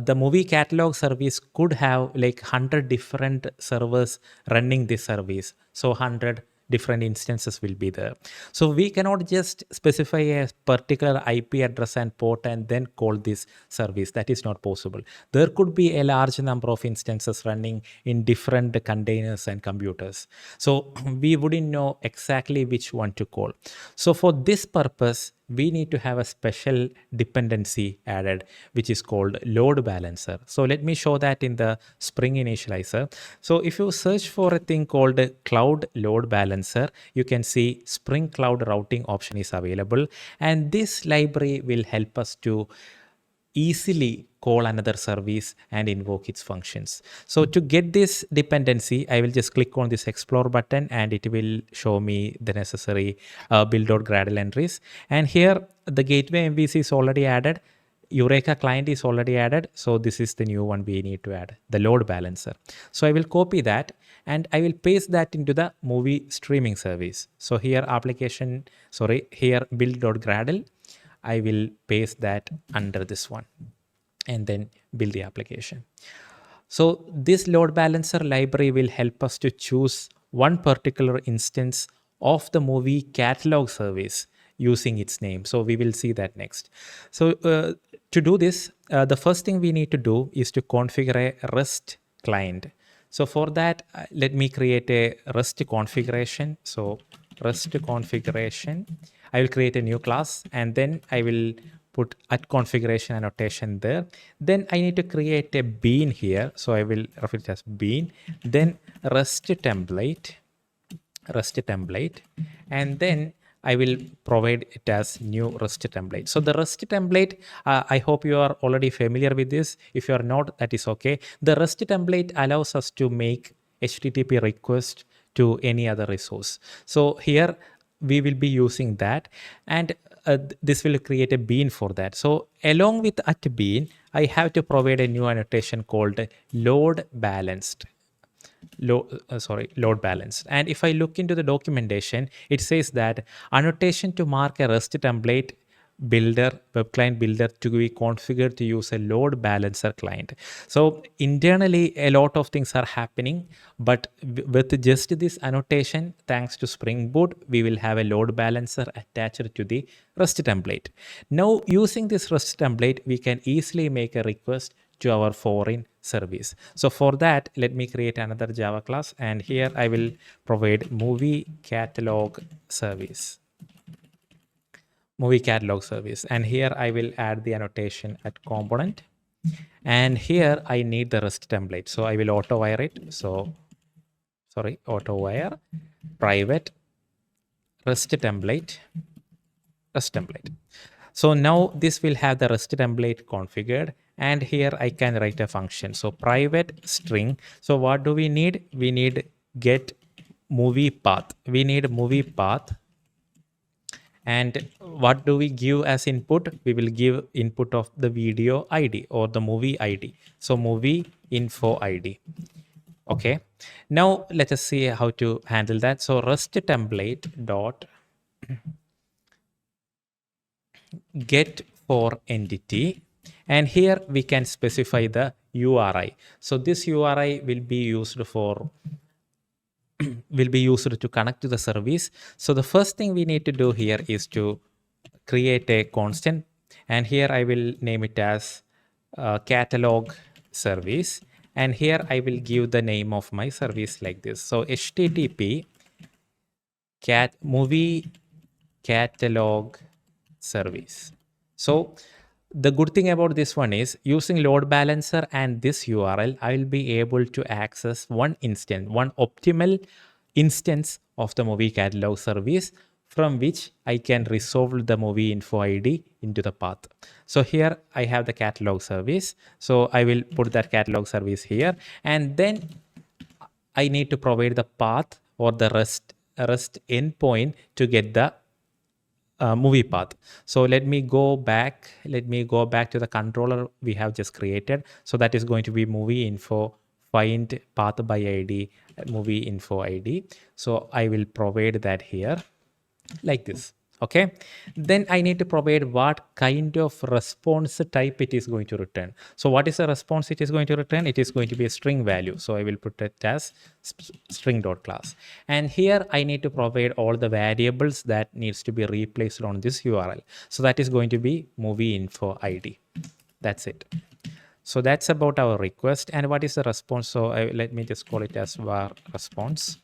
the movie catalog service could have like 100 different servers running this service. So 100 different instances will be there. So we cannot just specify a particular IP address and port and then call this service. That is not possible. There could be a large number of instances running in different containers and computers. So we wouldn't know exactly which one to call. So for this purpose, we need to have a special dependency added, which is called load balancer. So let me show that in the Spring Initializer. So if you search for a thing called Cloud Load Balancer, you can see Spring Cloud Routing option is available. And this library will help us to easily call another service and invoke its functions. So to get this dependency, I will just click on this explore button and it will show me the necessary build.gradle entries. And here the gateway MVC is already added. Eureka client is already added. So this is the new one we need to add, the load balancer. So I will copy that and I will paste that into the movie streaming service. So here here build.gradle. I will paste that under this one and then build the application. So this load balancer library will help us to choose one particular instance of the movie catalog service using its name. So we will see that next. So to do this, the first thing we need to do is to configure a REST client. So for that, let me create a REST configuration. So REST configuration. I will create a new class and then I will put at configuration annotation there. Then I need to create a bean here. So I will refer it as bean. Then REST template, and then I will provide it as new REST template. So the REST template, I hope you are already familiar with this. If you are not, that is okay. The REST template allows us to make HTTP request to any other resource. So here we will be using that and this will create a bean for that. So along with at bean, I have to provide a new annotation called load balanced. Load balanced. And if I look into the documentation, it says that annotation to mark a REST template builder, web client builder to be configured to use a load balancer client. So internally, a lot of things are happening, but with just this annotation, thanks to Spring Boot, we will have a load balancer attached to the REST template. Now, using this REST template, we can easily make a request to our foreign service. So for that, let me create another Java class, and here I will provide movie catalog service. And here I will add the annotation at component, and here I need the REST template. So I will auto wire it. So auto wire private REST template. So now this will have the REST template configured, and here I can write a function. So private string. So what do we need? We need get movie path. And what do we give as input? We will give input of the video ID or the movie ID. So movie info ID. Okay. Now let us see how to handle that. So REST template dot get for entity. And here we can specify the URI. So this URI will be used to connect to the service. So the first thing we need to do here is to create a constant, and here I will name it as catalog service, and here I will give the name of my service like this. So http movie catalog service. So the good thing about this one is using load balancer and this URL, I will be able to access one optimal instance of the movie catalog service from which I can resolve the movie info ID into the path. So here I have the catalog service. So I will put that catalog service here, and then I need to provide the path or the REST endpoint to get the movie path. So let me go back to the controller we have just created. So that is going to be movie info find path by ID movie info ID. So I will provide that here like this. Okay, then I need to provide what kind of response type it is going to return. So what is the response it is going to return? It is going to be a string value. So I will put it as string.class. And here I need to provide all the variables that needs to be replaced on this URL. So that is going to be movie info ID. That's it. So that's about our request. And what is the response? So let me just call it as var response.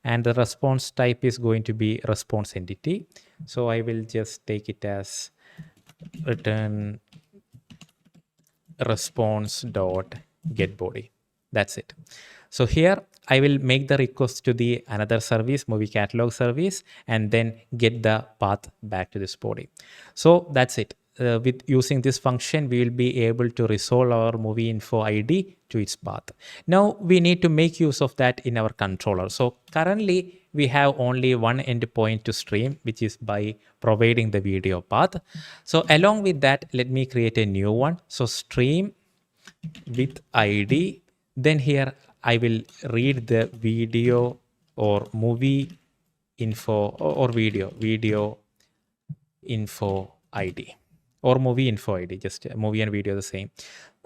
And the response type is going to be response entity. So I will just take it as return response dot get body. That's it. So here I will make the request to the another service, movie catalog service, and then get the path back to this body. So that's it. With using this function, we will be able to resolve our movie info ID to its path. Now we need to make use of that in our controller. So currently we have only one endpoint to stream, which is by providing the video path. So along with that, let me create a new one. So stream with ID. Then here I will read the video or movie info or video info ID. Or movie info ID, just movie and video the same.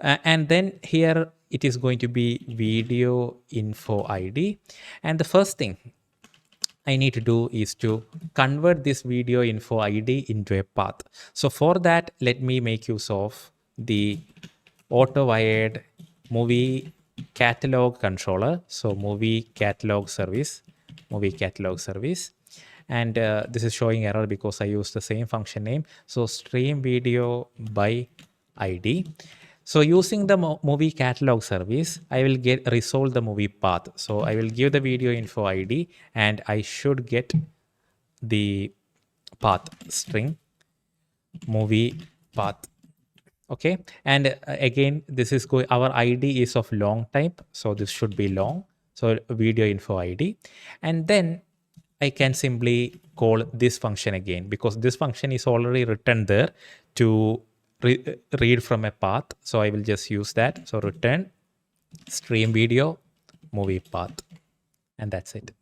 And then here it is going to be video info ID. And the first thing I need to do is to convert this video info ID into a path. So for that, let me make use of the auto-wired movie catalog controller. So movie catalog service. And this is showing error because I used the same function name. So stream video by ID. So using the movie catalog service, I will resolve the movie path. So I will give the video info ID and I should get the path string movie path. Okay. And again, this is our ID is of long type. So this should be long. So video info ID. And then I can simply call this function again because this function is already written there to read from a path. So I will just use that. So return stream video movie path, and that's it.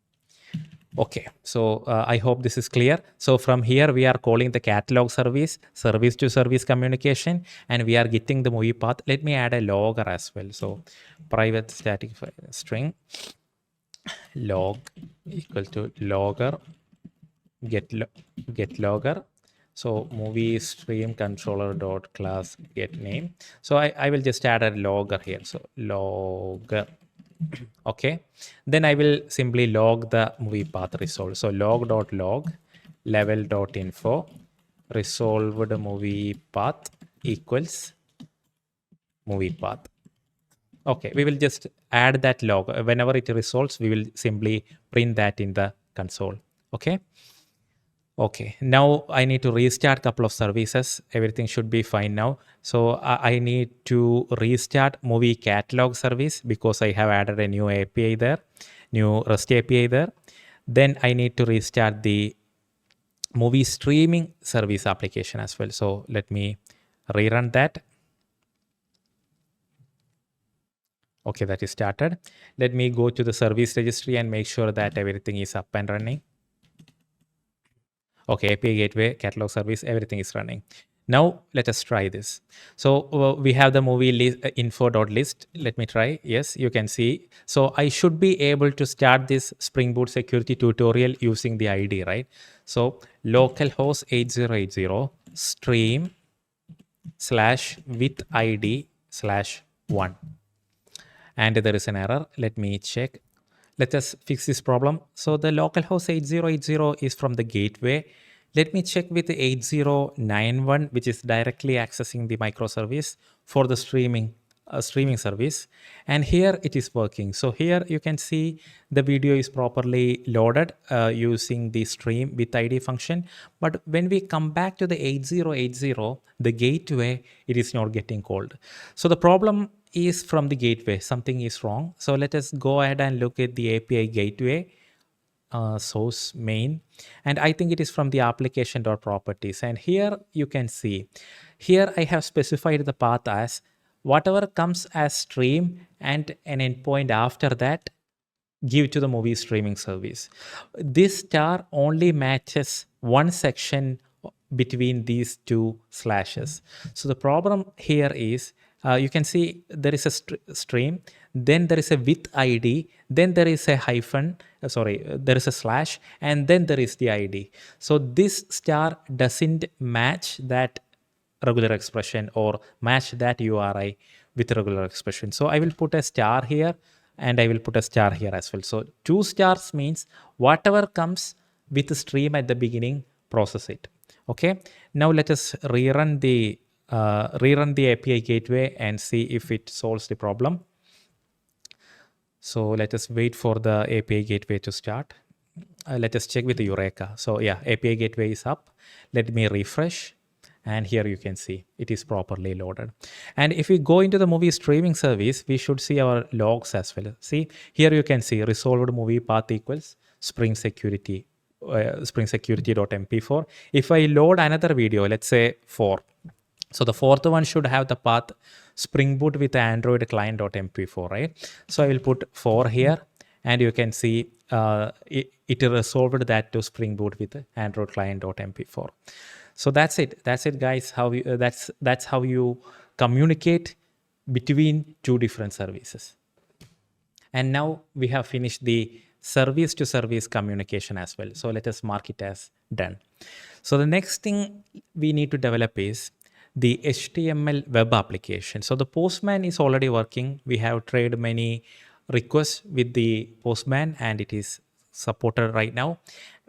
Okay, so I hope this is clear. So from here, we are calling the catalog service to service communication, and we are getting the movie path. Let me add a logger as well. So private static string log equal to logger get logger. So movie stream controller dot class get name. So I will just add a logger here. So logger. Okay. Then I will simply log the movie path resolved. So log level.info resolved movie path equals movie path. Okay, we will just add that log. Whenever it resolves, we will simply print that in the console. Okay. Okay, now I need to restart a couple of services. Everything should be fine now. So I need to restart movie catalog service because I have added a new API there, new REST API there. Then I need to restart the movie streaming service application as well. So let me rerun that. Okay, that is started. Let me go to the service registry and make sure that everything is up and running. Okay, API gateway, catalog service, everything is running. Now let us try this. So we have the movie info.list. Let me try. Yes, you can see. So I should be able to start this Spring Boot security tutorial using the ID, right? So localhost 8080 stream /with ID 1. And there is an error. Let me check. Let us fix this problem. So the localhost 8080 is from the gateway. Let me check with the 8091, which is directly accessing the microservice for the streaming service. And here it is working. So here you can see the video is properly loaded using the stream with ID function. But when we come back to the 8080, the gateway, it is not getting called. So the problem is from the gateway. Something is wrong. So let us go ahead and look at the API gateway. Source main, and I think it is from the application.properties. And here you can see, here I have specified the path as whatever comes as stream and an endpoint after that, give to the movie streaming service. This star only matches one section between these two slashes. So the problem here is you can see there is a stream, then there is a with ID, then there is a hyphen, there is a slash, and then there is the ID. So this star doesn't match that regular expression or match that URI with regular expression. So I will put a star here and I will put a star here as well. So 2 stars means whatever comes with the stream at the beginning, process it. Okay. Now let us rerun the API gateway and see if it solves the problem. So let us wait for the API gateway to start. Let us check with the Eureka. So yeah, API gateway is up. Let me refresh. And here you can see it is properly loaded. And if we go into the movie streaming service, we should see our logs as well. See, here you can see resolved movie path equals Spring Security, Spring Security.mp4. If I load another video, let's say 4. So the fourth one should have the path Spring Boot with Android client.mp4, right? So I will put 4 here, and you can see it resolved that to Spring Boot with Android client.mp4. So that's it. That's it, guys. That's how you communicate between two different services. And now we have finished the service to service communication as well. So let us mark it as done. So the next thing we need to develop is the HTML web application. So the postman is already working. We have tried many requests with the postman and it is supported right now.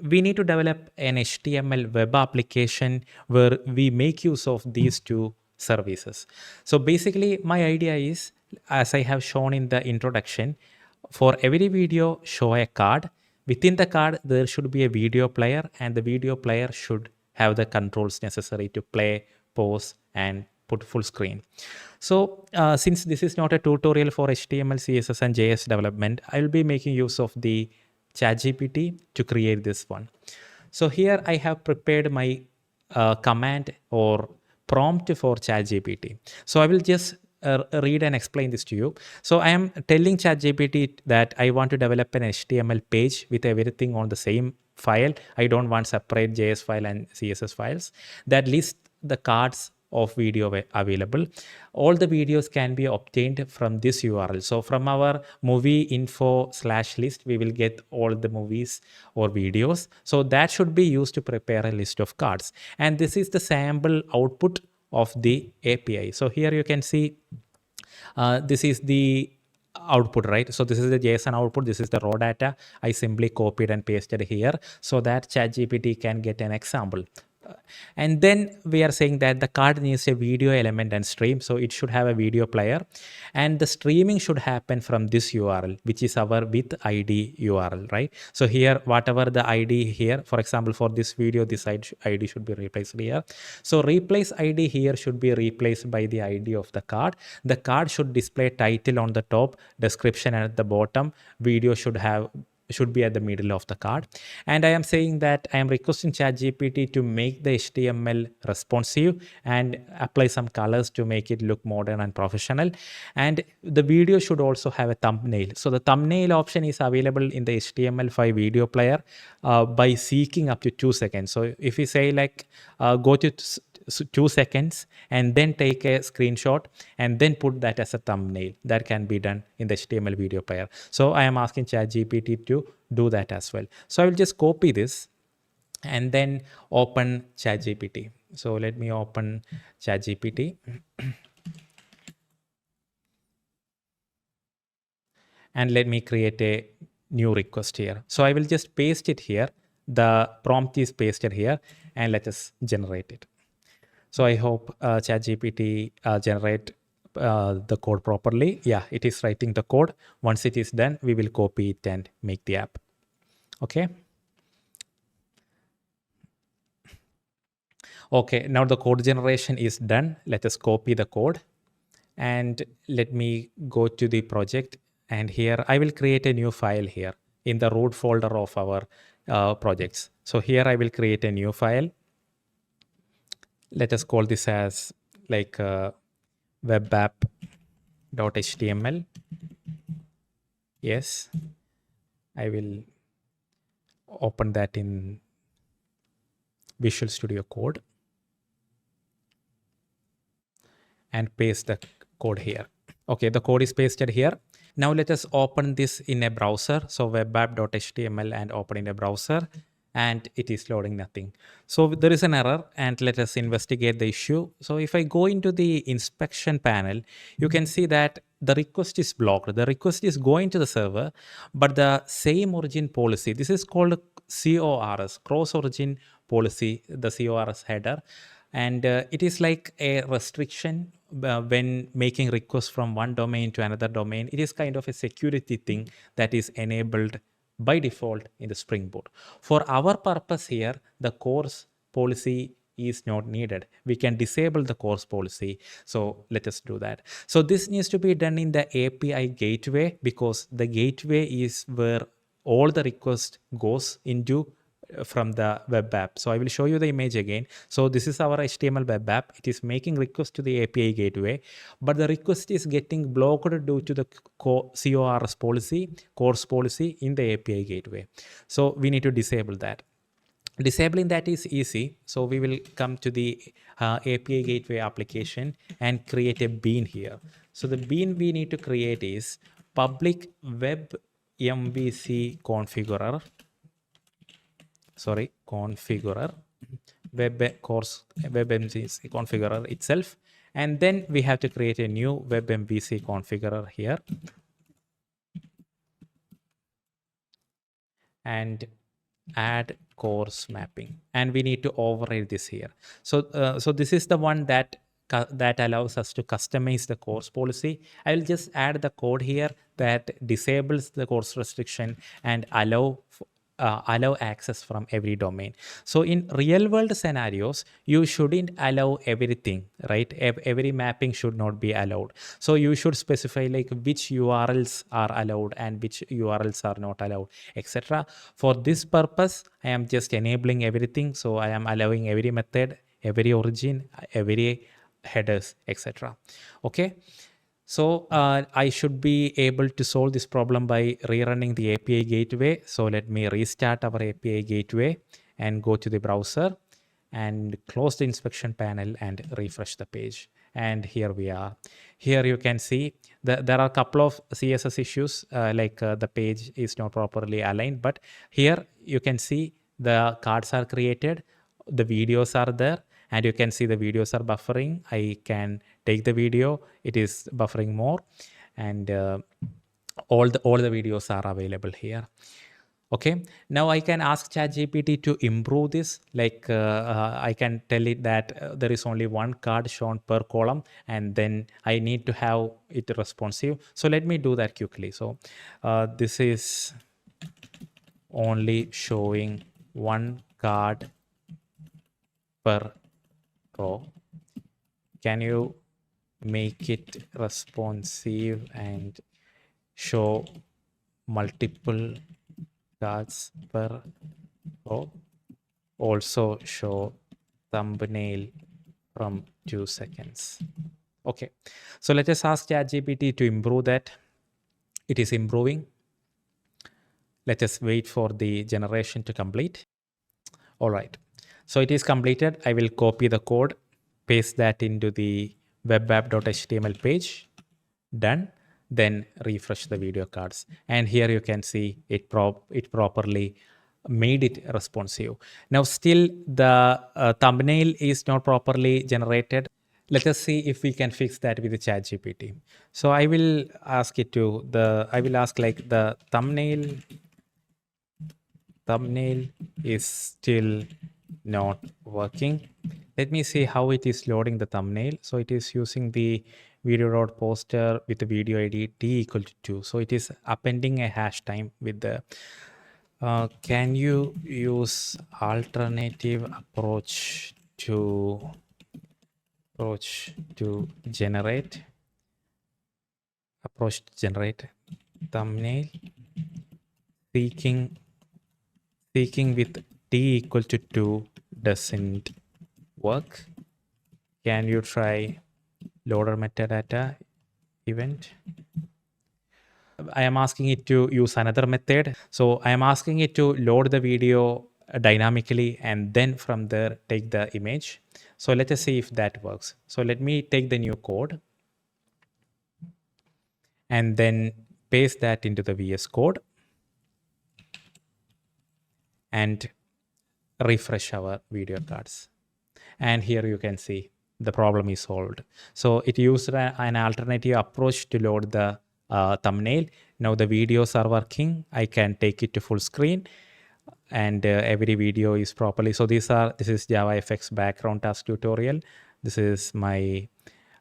We need to develop an HTML web application where we make use of these two services. So basically my idea is, as I have shown in the introduction, for every video show a card. Within the card there should be a video player, and the video player should have the controls necessary to play, pause, and put full screen. So since this is not a tutorial for HTML, CSS, and JS development, I will be making use of the ChatGPT to create this one. So here I have prepared my command or prompt for ChatGPT. So I will just read and explain this to you. So I am telling ChatGPT that I want to develop an HTML page with everything on the same file. I don't want separate JS file and CSS files that list the cards of video available. All the videos can be obtained from this URL. So from our movie info/list, we will get all the movies or videos. So that should be used to prepare a list of cards. And this is the sample output of the API. So here you can see this is the output, right? So this is the JSON output. This is the raw data. I simply copied and pasted here so that ChatGPT can get an example. And then we are saying that the card needs a video element and stream. So it should have a video player, and the streaming should happen from this URL, which is our with ID URL, right? So here, whatever the ID here, for example, for this video, this ID should be replaced here. So replace ID here should be replaced by the ID of the card. The card should display title on the top, description at the bottom. Video should be at the middle of the card. And I am saying that I am requesting ChatGPT to make the HTML responsive and apply some colors to make it look modern and professional. And the video should also have a thumbnail. So the thumbnail option is available in the HTML5 video player by seeking up to 2 seconds. So if we say like go to 2 seconds and then take a screenshot and then put that as a thumbnail, that can be done in the HTML video player. So I am asking ChatGPT to do that as well. So I will just copy this and then open ChatGPT. So let me open ChatGPT. And let me create a new request here. So I will just paste it here. The prompt is pasted here, and let us generate it. So I hope ChatGPT generate the code properly. Yeah, it is writing the code. Once it is done, we will copy it and make the app. Okay. Okay, now the code generation is done. Let us copy the code and let me go to the project. And here I will create a new file here in the root folder of our projects. So here I will create a new file. Let us call this as like webapp.html. Yes, I will open that in Visual Studio Code and paste the code here. Okay, the code is pasted here. Now let us open this in a browser. So webapp.html and open in a browser, and it is loading nothing. So there is an error, and let us investigate the issue. So if I go into the inspection panel, you can see that the request is blocked. The request is going to the server, but the same origin policy, this is called CORS, cross origin policy, the CORS header. And it is like a restriction when making requests from one domain to another domain. It is kind of a security thing that is enabled by default in the Spring Boot. For our purpose here, the course policy is not needed. We can disable the course policy. So let us do that. So this needs to be done in the API gateway, because the gateway is where all the request goes into from the web app. So I will show you the image again. So this is our HTML web app. It is making request to the API gateway, but the request is getting blocked due to the CORS policy, course policy in the API gateway. So we need to disable that. Disabling that is easy. So we will come to the API gateway application and create a bean here. So the bean we need to create is public web MVC configurer. Configurer, web MVC configurer itself. And then we have to create a new web MVC configurer here. And add course mapping. And we need to override this here. So this is the one that allows us to customize the course policy. I will just add the code here that disables the course restriction and allow access from every domain. So in real world scenarios, you shouldn't allow everything, right? Every mapping should not be allowed. So you should specify like which URLs are allowed and which URLs are not allowed, etc. For this purpose, I am just enabling everything. So I am allowing every method, every origin, every headers, etc. Okay. So I should be able to solve this problem by rerunning the API gateway. So let me restart our API gateway and go to the browser and close the inspection panel and refresh the page. And here we are. Here you can see that there are a couple of CSS issues, like the page is not properly aligned. But here you can see the cards are created, the videos are there, and you can see the videos are buffering. I can take the video, it is buffering more, and all the videos are available here. Okay, now I can ask ChatGPT to improve this. Like I can tell it that there is only one card shown per column, and then I need to have it responsive. So let me do that quickly. So this is only showing one card per row. Can you make it responsive and show multiple cards per row? Also show thumbnail from 2 seconds. Okay, so let us ask ChatGPT to improve that. It is improving. Let us wait for the generation to complete. All right, so it is completed. I will copy the code, paste that into the webapp.html page. Done. Then refresh the video cards. And here you can see it properly made it responsive. Now still the thumbnail is not properly generated. Let us see if we can fix that with the ChatGPT. So I will ask it to I will ask like the thumbnail is still not working. Let me see how it is loading the thumbnail. So it is using the video.poster with the video ID t equal to 2. So it is appending a hash time with the can you use alternative approach to generate thumbnail seeking with t equal to 2 doesn't work. Can you try loader metadata event? I am asking it to use another method. So I am asking it to load the video dynamically and then from there take the image. So let us see if that works. So let me take the new code and then paste that into the VS Code and refresh our video cards. And here you can see the problem is solved. So it used an alternative approach to load the thumbnail. Now the videos are working. I can take it to full screen and every video is properly. So this is JavaFX background task tutorial. This is my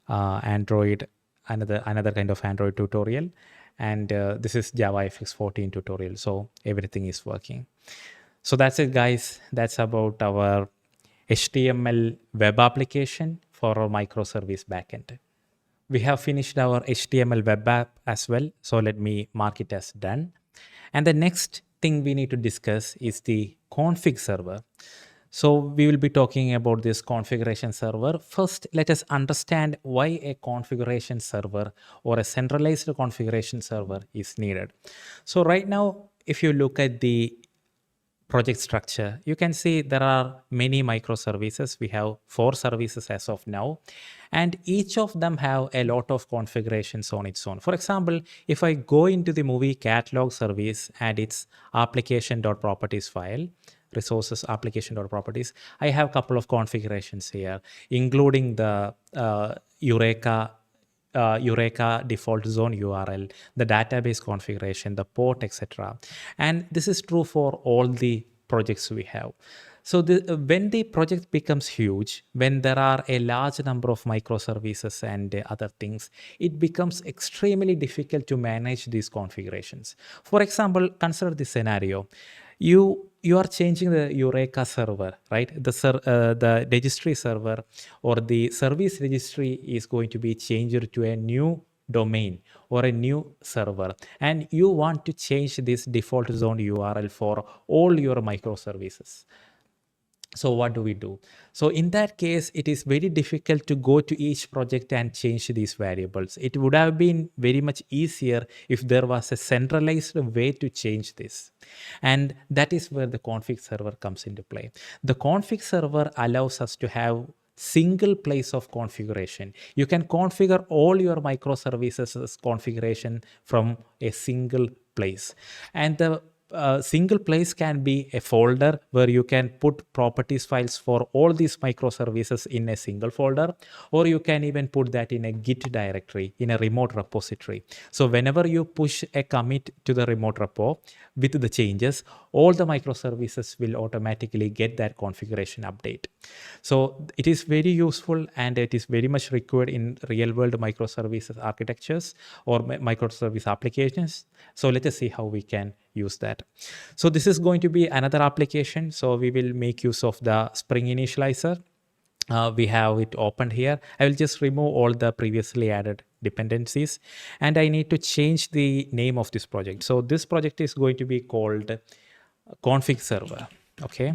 Android, another kind of Android tutorial. And this is JavaFX 14 tutorial. So everything is working. So that's it, guys. That's about our HTML web application for our microservice backend. We have finished our HTML web app as well. So let me mark it as done. And the next thing we need to discuss is the config server. So we will be talking about this configuration server. First, let us understand why a configuration server or a centralized configuration server is needed. So right now, if you look at the project structure, you can see there are many microservices. We have 4 services as of now, and each of them have a lot of configurations on its own. For example, if I go into the movie catalog service and its application.properties file, resources application.properties, I have a couple of configurations here, including the Eureka default zone URL, the database configuration, the port, etc. And this is true for all the projects we have. So when the project becomes huge, when there are a large number of microservices and other things, it becomes extremely difficult to manage these configurations. For example, consider this scenario. You are changing the Eureka server, right? The registry server or the service registry is going to be changed to a new domain or a new server, and you want to change this default zone URL for all your microservices. So what do we do? So in that case, it is very difficult to go to each project and change these variables. It would have been very much easier if there was a centralized way to change this. And that is where the config server comes into play. The config server allows us to have single place of configuration. You can configure all your microservices configuration from a single place. And the single place can be a folder where you can put properties files for all these microservices in a single folder, or you can even put that in a Git directory in a remote repository. So whenever you push a commit to the remote repo with the changes, all the microservices will automatically get that configuration update. So it is very useful and it is very much required in real world microservices architectures or microservice applications. So let us see how we can use that. So this is going to be another application. So we will make use of the Spring Initializer. We have it opened here. I will just remove all the previously added dependencies, and I need to change the name of this project. So this project is going to be called config server. Okay.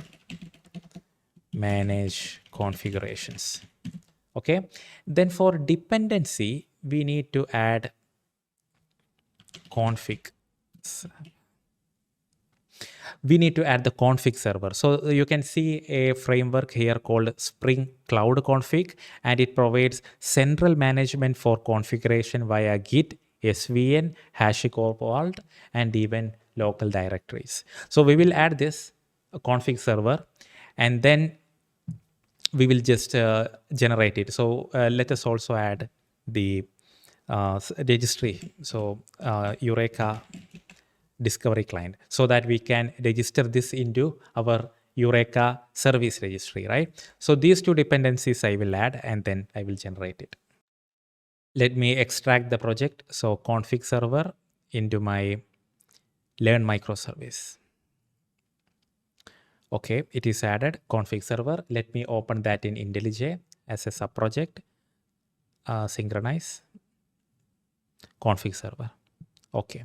Manage configurations. Okay. Then for dependency, we need to add config. We need to add the config server. So you can see a framework here called Spring Cloud Config, and it provides central management for configuration via Git, SVN, HashiCorp Vault, and even local directories. So we will add this config server, and then we will just generate it. So let us also add the registry. So Eureka discovery client, so that we can register this into our Eureka service registry, right? So these two dependencies I will add and then I will generate it. Let me extract the project. So config server into my learn microservice. Okay, it is added config server. Let me open that in IntelliJ as a subproject. Synchronize config server. Okay.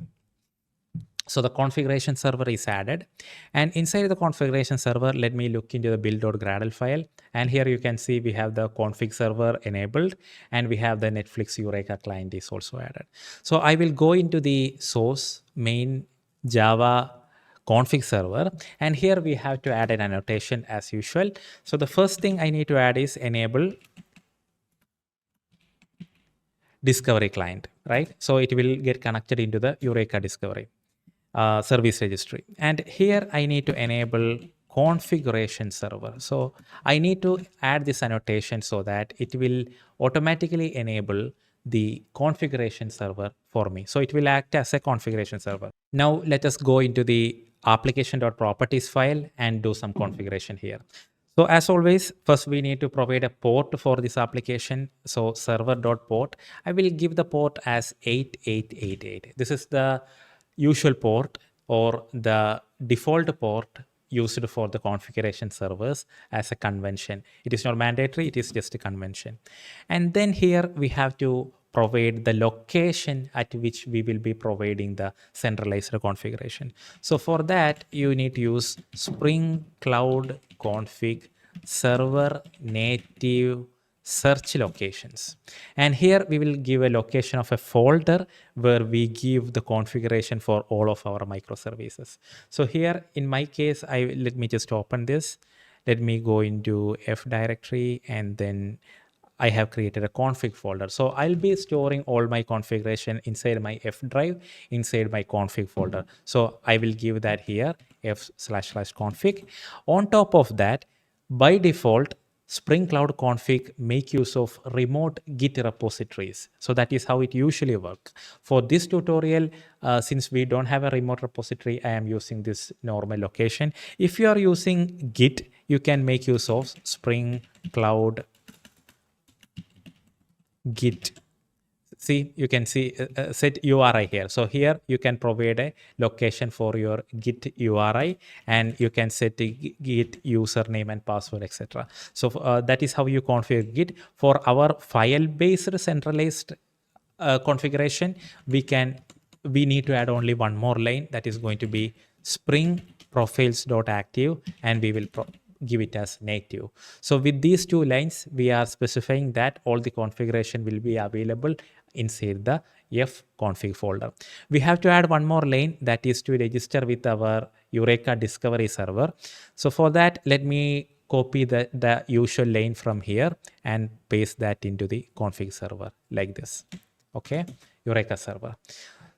So the configuration server is added, and inside the configuration server, let me look into the build.gradle file. And here you can see we have the config server enabled and we have the Netflix Eureka client is also added. So I will go into the source main Java config server, and here we have to add an annotation as usual. So the first thing I need to add is enable discovery client, right? So it will get connected into the Eureka discovery service registry. And here I need to enable configuration server. So I need to add this annotation so that it will automatically enable the configuration server for me. So it will act as a configuration server. Now let us go into the application.properties file and do some configuration here. So as always, first we need to provide a port for this application. So server.port, I will give the port as 8888. This is the usual port or the default port used for the configuration servers as a convention. It is not mandatory, it is just a convention. And then here we have to provide the location at which we will be providing the centralized configuration. So for that, you need to use Spring Cloud config server native search locations. And here we will give a location of a folder where we give the configuration for all of our microservices. So here in my case, let me just open this. Let me go into F directory and then I have created a config folder. So I'll be storing all my configuration inside my F drive, inside my config folder. So I will give that here, F//config. On top of that, by default, Spring Cloud config make use of remote Git repositories. So that is how it usually works. For this tutorial, since we don't have a remote repository, I am using this normal location. If you are using Git, you can make use of Spring Cloud Git. See, you can see set URI here. So here you can provide a location for your Git URI and you can set the Git username and password, etc. So that is how you configure Git. For our file-based centralized configuration, we need to add only one more line, that is going to be Spring profiles.active, and we will give it as native. So with these two lines, we are specifying that all the configuration will be available inside the F config folder. We have to add one more line, that is to register with our Eureka discovery server. So for that, let me copy the usual line from here and paste that into the config server like this. Okay, Eureka server.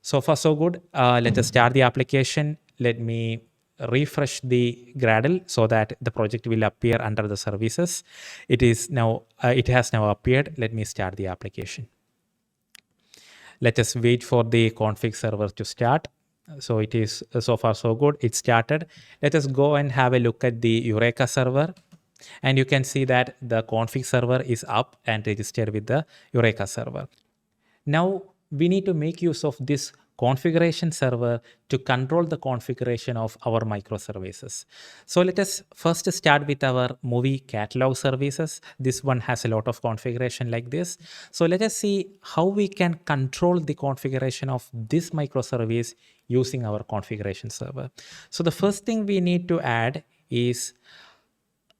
So far so good. Let us start the application. Let me refresh the Gradle so that the project will appear under the services. It has now appeared. Let me start the application. Let us wait for the config server to start. So it is so far so good. It started. Let us go and have a look at the Eureka server. And you can see that the config server is up and registered with the Eureka server. Now we need to make use of this configuration server to control the configuration of our microservices. So let us first start with our movie catalog services. This one has a lot of configuration like this. So let us see how we can control the configuration of this microservice using our configuration server. So the first thing we need to add is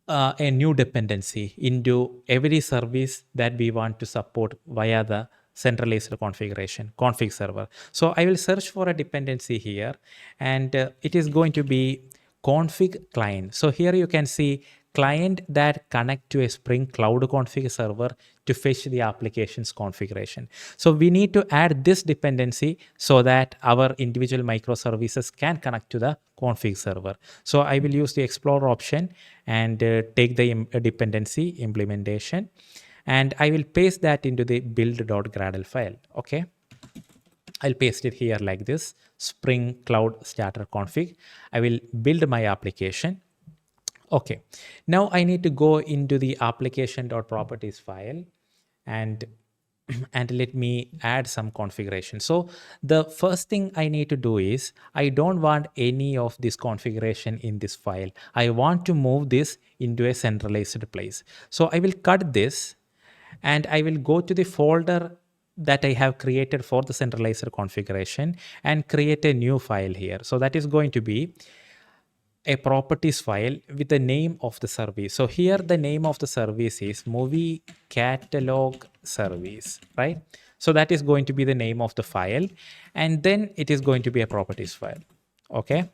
a new dependency into every service that we want to support via the centralized configuration config server. So I will search for a dependency here, and it is going to be config client. So here you can see client that connect to a Spring Cloud config server to fetch the application's configuration. So we need to add this dependency so that our individual microservices can connect to the config server. So I will use the explore option and take the dependency implementation, and I will paste that into the build.gradle file. Okay. I'll paste it here like this, Spring Cloud Starter Config. I will build my application. Okay, now I need to go into the application.properties file and and let me add some configuration. So the first thing I need to do is I don't want any of this configuration in this file. I want to move this into a centralized place. So I will cut this and I will go to the folder that I have created for the centralized configuration and create a new file here. So that is going to be a properties file with the name of the service. So here the name of the service is movie catalog service, right? So that is going to be the name of the file, and then it is going to be a properties file. Okay.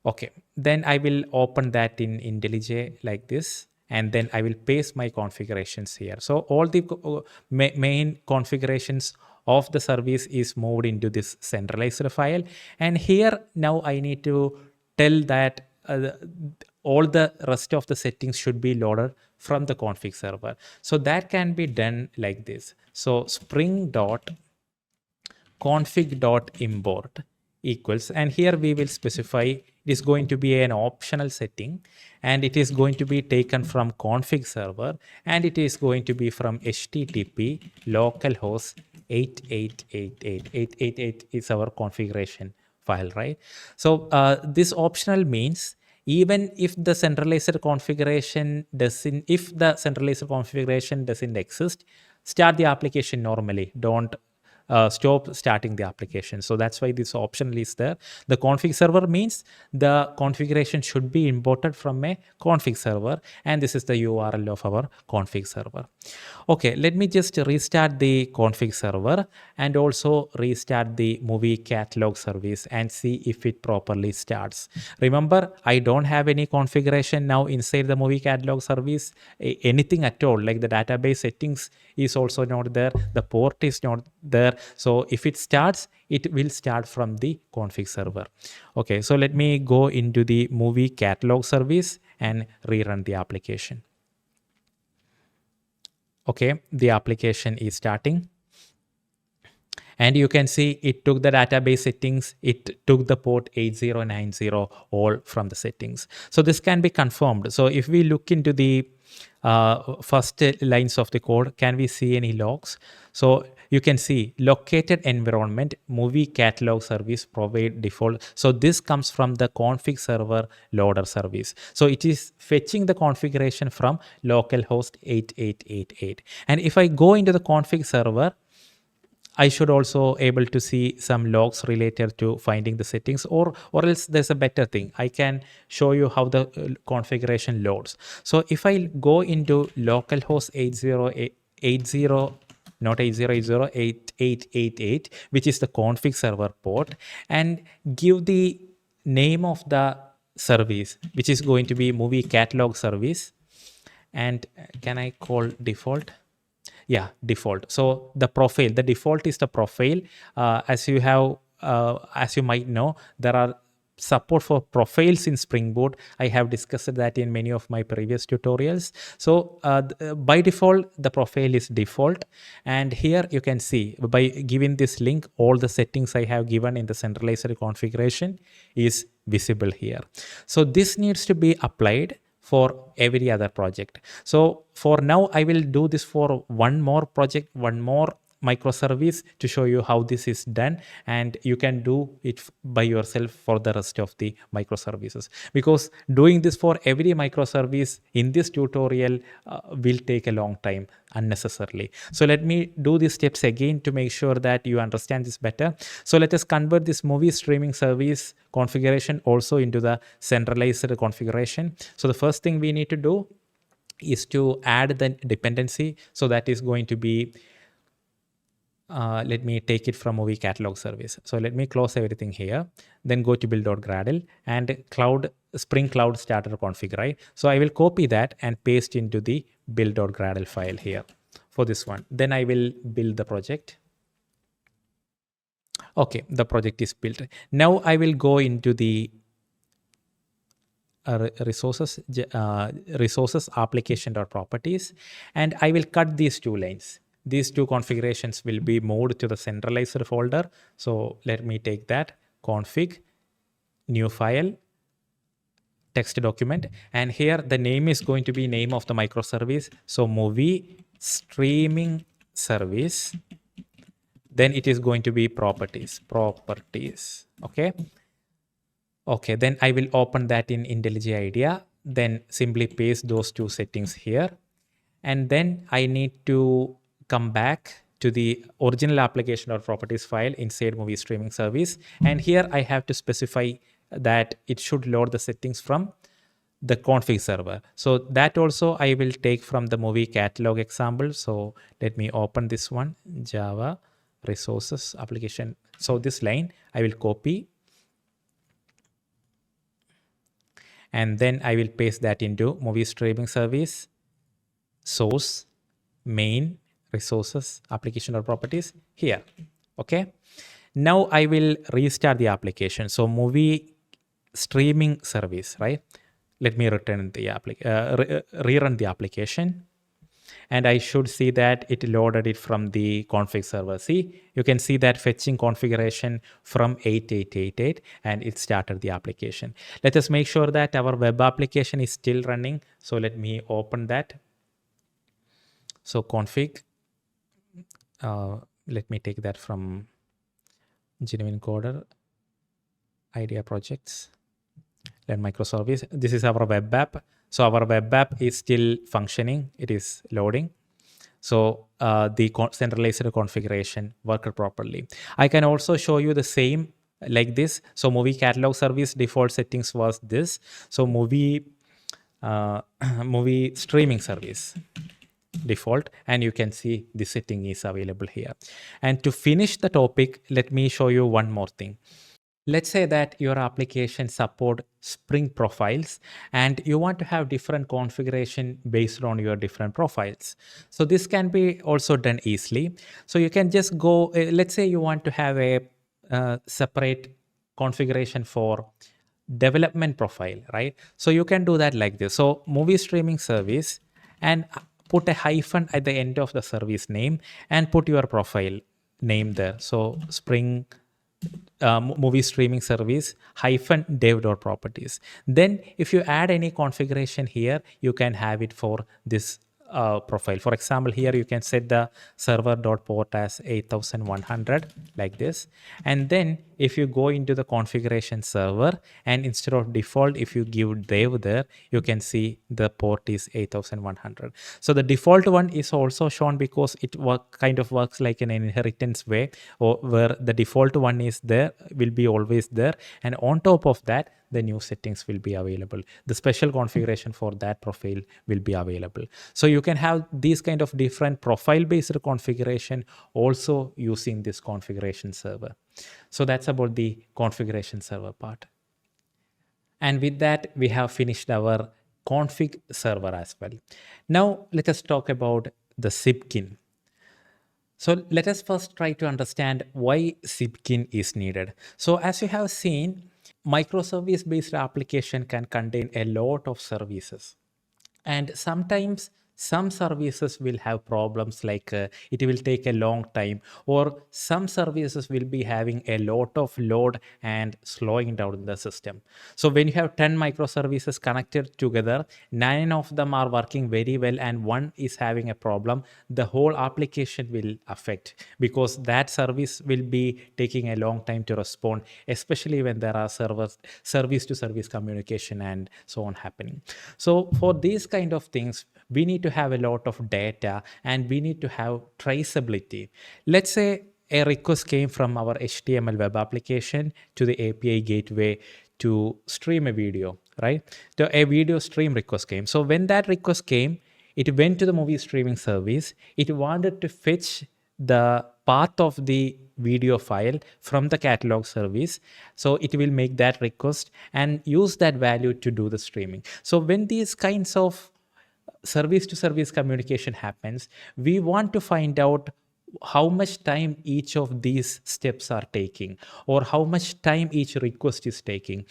Okay. Then I will open that in IntelliJ like this, and then I will paste my configurations here. So all the main configurations of the service is moved into this centralized file. And here now I need to tell that all the rest of the settings should be loaded from the config server. So that can be done like this. So spring.config.import equals, and here we will specify it is going to be an optional setting, and it is going to be taken from config server, and it is going to be from http localhost 8888. 888 is our configuration file, right? So this optional means even if the centralized configuration doesn't exist, start the application normally. Don't stop starting the application. So that's why this optional is there. The config server means the configuration should be imported from a config server, and this is the URL of our config server. Okay, let me just restart the config server and also restart the movie catalog service and see if it properly starts. Remember, I don't have any configuration now inside the movie catalog service, anything at all, like the database settings is also not there, the port is not there. So if it starts, it will start from the config server. Okay, so let me go into the movie catalog service and rerun the application. Okay, the application is starting. And you can see it took the database settings, it took the port 8090 all from the settings. So this can be confirmed. So if we look into the first lines of the code, can we see any logs? So you can see located environment movie catalog service provide default. So this comes from the config server loader service. So it is fetching the configuration from localhost 8888. And if I go into the config server, I should also able to see some logs related to finding the settings, or else there's a better thing. I can show you how the configuration loads. So if I go into localhost 8080, not 8080, 8888, which is the config server port, and give the name of the service, which is going to be movie catalog service. And can I call default? Yeah, default. So the profile, the default is the profile. As you might know, there are support for profiles in Spring Boot. I have discussed that in many of my previous tutorials. So by default, the profile is default. And here you can see by giving this link, all the settings I have given in the centralized configuration is visible here. So this needs to be applied for every other project. So for now, I will do this for one more project, one more microservice to show you how this is done, and you can do it by yourself for the rest of the microservices, because doing this for every microservice in this tutorial will take a long time unnecessarily. So let me do these steps again to make sure that you understand this better. So let us convert this movie streaming service configuration also into the centralized configuration. So the first thing we need to do is to add the dependency. So that is going to be let me take it from movie catalog service. So let me close everything here, then go to build.gradle and Spring Cloud starter config, right? So I will copy that and paste into the build.gradle file here for this one. Then I will build the project. Okay, the project is built. Now I will go into the resources application.properties, and I will cut these two lines. These two configurations will be moved to the centralized folder. So let me take that config, new file, text document, and here the name is going to be name of the microservice. So movie streaming service. Then it is going to be properties. Okay, then I will open that in IntelliJ IDEA, then simply paste those two settings here. And then I need to come back to the original application or properties file inside movie streaming service. And here I have to specify that it should load the settings from the config server. So that also I will take from the movie catalog example. So let me open this one, Java resources application. So this line I will copy, and then I will paste that into movie streaming service, source, main, resources, application or properties here. Okay. Now I will restart the application. So movie streaming service, right? Let me return the rerun the application. And I should see that it loaded it from the config server. See, you can see that fetching configuration from 8888 and it started the application. Let us make sure that our web application is still running. So let me open that. So config, let me take that from Genuine Coder, IDEA projects, then microservice. This is our web app. So our web app is still functioning. It is loading. So the centralized configuration worked properly. I can also show you the same like this. So movie catalog service default settings was this. So movie streaming service default, and you can see the setting is available here. And to finish the topic, let me show you one more thing. Let's say that your application support Spring profiles and you want to have different configuration based on your different profiles. So this can be also done easily. So you can just go, let's say you want to have a separate configuration for development profile, right? So you can do that like this. So movie streaming service, and put a hyphen at the end of the service name and put your profile name there. So Spring movie streaming service -dev.properties. Then if you add any configuration here, you can have it for this profile. For example, here you can set the server.port as 8100 like this. And then if you go into the configuration server and instead of default, if you give dev there, you can see the port is 8100. So the default one is also shown because it kind of works like an inheritance way, or where the default one is there, will be always there. And on top of that, the new settings will be available. The special configuration for that profile will be available. So you can have these kind of different profile-based configuration also using this configuration server. So that's about the configuration server part. And with that, we have finished our config server as well. Now let us talk about the Zipkin. So let us first try to understand why Zipkin is needed. So as you have seen, microservice-based application can contain a lot of services. And sometimes some services will have problems like it will take a long time, or some services will be having a lot of load and slowing down the system. So when you have 10 microservices connected together, 9 of them are working very well and one is having a problem, the whole application will affect because that service will be taking a long time to respond, especially when there are service to service communication and so on happening. So for these kind of things, we need to have a lot of data and we need to have traceability. Let's say a request came from our HTML web application to the API gateway to stream a video, right? So a video stream request came. So when that request came, it went to the movie streaming service. It wanted to fetch the path of the video file from the catalog service. So it will make that request and use that value to do the streaming. So when these kinds of service to service communication happens, we want to find out how much time each of these steps are taking, or how much time each request is taking.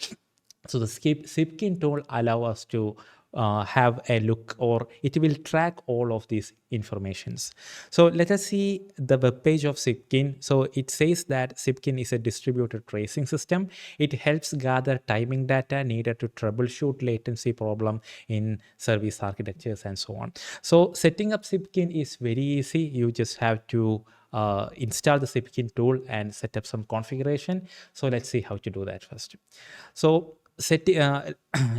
So the Zipkin tool allow us to have a look, or it will track all of these informations. So let us see the web page of Zipkin. So it says that Zipkin is a distributed tracing system. It helps gather timing data needed to troubleshoot latency problem in service architectures and so on. So setting up Zipkin is very easy. You just have to install the Zipkin tool and set up some configuration. So let's see how to do that first. So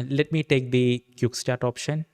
let me take the quick start option,